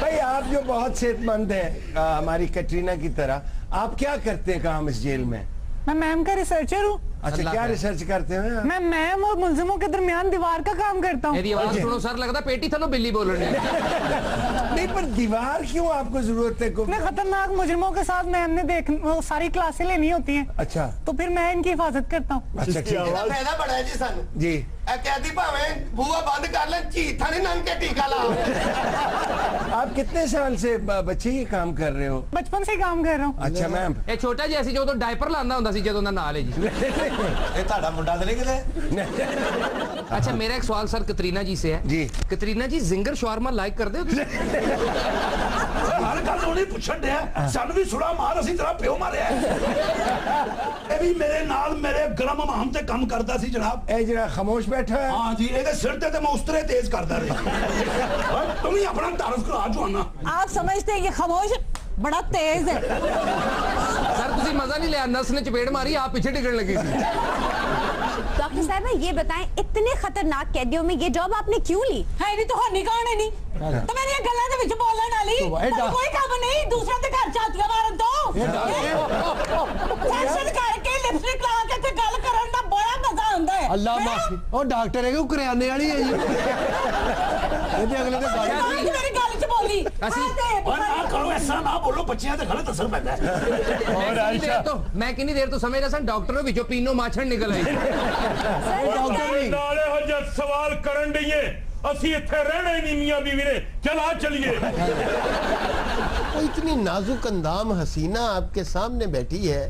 भाई आप जो बहुत सेहतमंद है हमारी कटरीना की तरह, आप क्या करते हैं काम इस जेल में? मैं मैम का रिसर्चर हूँ। अच्छा क्या रिसर्च करते हैं? मैं मैम और मुलजिमों के दरमियान दीवार का काम करता हूँ। मेरी आवाज सुनो सर, लगता पेटी थलो बिल्ली बोल रही है। नहीं पर दीवार क्यों आपको जरूरत है? इतने खतरनाक मुजरिमों के साथ मैम ने वो सारी क्लासें लेनी होती हैं। अच्छा तो फिर मैं इनकी हिफाजत करता हूँ। अच्छा ਇਹਦਾ ਫਾਇਦਾ ਬੜਾ ਹੈ ਜੀ ਸਾਨੂੰ। जी ਇਹ ਕਹਿਦੀ ਭਾਵੇਂ ਬੂਆ ਬੰਦ ਕਰ ਲੈ ਝੀਠਾ ਨਹੀਂ ਨੰਨ ਕੇ ਟੀਕਾ ਲਾ। आप कितने साल से बच्चे ये काम कर रहे हो? बचपन से काम कर रहा हूँ। अच्छा मैम ਇਹ ਛੋਟਾ ਜਿਹਾ ਸੀ ਜਦੋਂ ਡਾਈਪਰ ਲਾਉਂਦਾ ਹੁੰਦਾ ਸੀ ਜਦੋਂ ਦਾ ਨਾਲ ਹੈ ਜੀ। ਇਹ ਤੁਹਾਡਾ ਮੁੰਡਾ ਤੇ ਨਹੀਂ ਕਿਤੇ? अच्छा मेरा एक सवाल सर कतरीना जी से है। जी कतरीना जी जिंगर शॉर्मा लाइक कर दे? ਹਰ ਗੱਲ ਉਹਨੇ ਪੁੱਛਣ ਡਿਆ ਸਾਨੂੰ ਵੀ ਸੁੜਾ ਮਾਰ, ਅਸੀਂ ਤੇਰਾ ਪਿਓ ਮਾਰਿਆ। ਇਹ ਵੀ ਮੇਰੇ ਨਾਲ ਮੇਰੇ ਗਰਮ ਮਾਮ ਤੇ ਕੰਮ ਕਰਦਾ ਸੀ ਜਨਾਬ। ਇਹ ਜਿਹੜਾ ਖਾਮੋਸ਼ ਬੈਠਾ ਹੈ? ਹਾਂ ਜੀ, ਇਹਦੇ ਸਿਰ ਤੇ ਮੈਂ ਉਸਤਰੇ ਤੇਜ਼ ਕਰਦਾ ਰਿਹਾ। तुम ही अपना तारफ करा जुआना। आप समझते हैं कि खामोश बड़ा तेज है। सर तुसी मजा नहीं लिया, नस ने चपेट मारी, आप पीछे टिकने लगी थी। डॉक्टर साहब ये बताएं, इतने खतरनाक कैदियों में ये जॉब आपने क्यों ली? है नहीं तो होनी कौन है नहीं तो मैंने ये गल्ला दे विच बोलण वाली कोई काम नहीं, दूसरा ते घर चातियां मारन तो फैशन करके लिपस्टिक ला के ते गल करन दा बड़ा मजा आंदा है। ਅੱਲਾ ਮਾਫੀ ਉਹ ਡਾਕਟਰ ਹੈ ਕਿ ਉਹ ਕਰਿਆਨੇ ਵਾਲੀ ਹੈ ਜੀ। ਇਹਦੇ ਅਗਲੇ ਤੇ आज मेरी गल च बोली और ना करो ऐसा, ना बोलो, बच्चियां ते गलत असर पैदा है। मैं कितनी देर तो समझ रहा था डॉक्टर विचों पीनो माछड़ निकल आई। नाले हो जब सवाल करन दईए ਅਸੀਂ ਇੱਥੇ ਰਹਿਣਾ ਹੀ ਨਹੀਂ ਮੀਆਂ ਬੀਵੀ ਨੇ। ਚਲ ਆ चलिए। वो इतनी नाजुक अंदाम हसीना आपके सामने बैठी है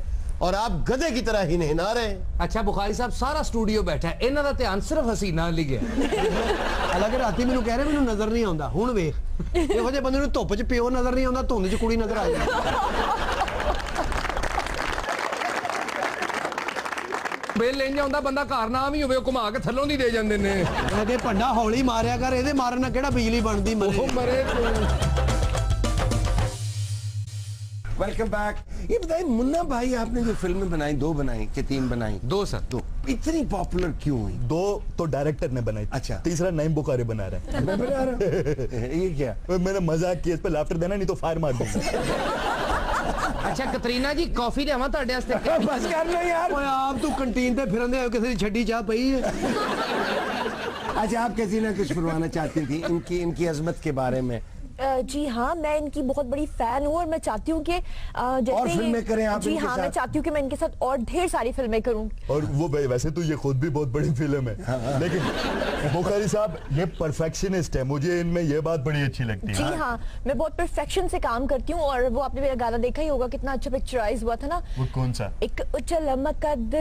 और आप गधे की तरह ही नहीं ना रहे। अच्छा बुखारी साहब सारा स्टूडियो बैठा है, इन्हां दा ध्यान सिर्फ हसीना ली गया। ਹਾਲਾਂਕਿ ਰਾਤੀ ਮੈਨੂੰ ਕਹਿ ਰਹੇ ਮੈਨੂੰ ਨਜ਼ਰ ਨਹੀਂ ਆਉਂਦਾ, ਹੁਣ ਵੇਖ ਇਹੋ ਜਿਹੇ ਬੰਦੇ ਨੂੰ ਧੁੱਪ 'ਚ ਪਿਓ ਨਜ਼ਰ ਨਹੀਂ ਆਉਂਦਾ, ਧੁੰਦ 'ਚ ਕੁੜੀ ਨਜ਼ਰ ਆ ਜਾਂਦੀ। ਬਿੱਲ ਲੈਣ ਜਾਂਦਾ ਬੰਦਾ ਘਰ ਨਾ ਵੀ ਹੋਵੇ, ਉਹ ਘੁਮਾ ਕੇ ਥੱਲੋਂ ਦੀ ਦੇ ਜਾਂਦੇ ਨੇ। ਮੈਂ ਕਿ ਭੰਡਾ ਹੌਲੀ ਮਾਰਿਆ ਕਰ, ਇਹਦੇ ਮਾਰਨ ਨਾਲ ਕਿਹੜਾ ਬਿਜਲੀ ਬਣਦੀ ਮਰੇ। Welcome back. ये बताइए मुन्ना भाई आपने जो फिल्में बनाई, 2 बनाई कि 3 बनाई? 2 सर। 2 इतनी पॉपुलर क्यों हुई? 2 तो डायरेक्टर ने बनाई। अच्छा तीसरा नईम बुखारी बना रहा है। मैं बना रहा ये क्या? मैंने मजाक किया, इस पे लाफ्टर देना नहीं तो फायर मार दूंगा। अच्छा कतरीना जी कॉफी लियावां ਤੁਹਾਡੇ ਵਾਸਤੇ? बस कर लो यार। ਓਏ ਆਪ ਤੂੰ ਕੰਟੀਨ ਤੇ ਫਿਰਦੇ ਹੋ, ਕਿਸੇ ਦੀ ਛੱਡੀ ਚਾਹ ਪਈ ਹੈ। अच्छा आप कतरीना कुछ फरमाना चाहती थी इनकी अजमत के बारे में? जी हाँ, मैं इनकी बहुत बड़ी फैन हूँ और मैं चाहती हूँ कि जैसे और फिल्में करें आप जी इनके हाँ, साथ? मैं चाहती हूँ कि मैं इनके साथ और ढेर सारी फिल्में करूँ। और वो वैसे तो ये खुद भी बहुत बड़ी फिल्म है, लेकिन बुखारी साहब ये परफेक्शनिस्ट है, मुझे इनमें ये बात बड़ी अच्छी लगती है। जी हाँ, मैं बहुत परफेक्शन से काम करती हूँ और वो आपने मेरा गाना देखा ही होगा, कितना अच्छा पिक्चराइज हुआ था ना। वो कौन सा? एक उछल मकद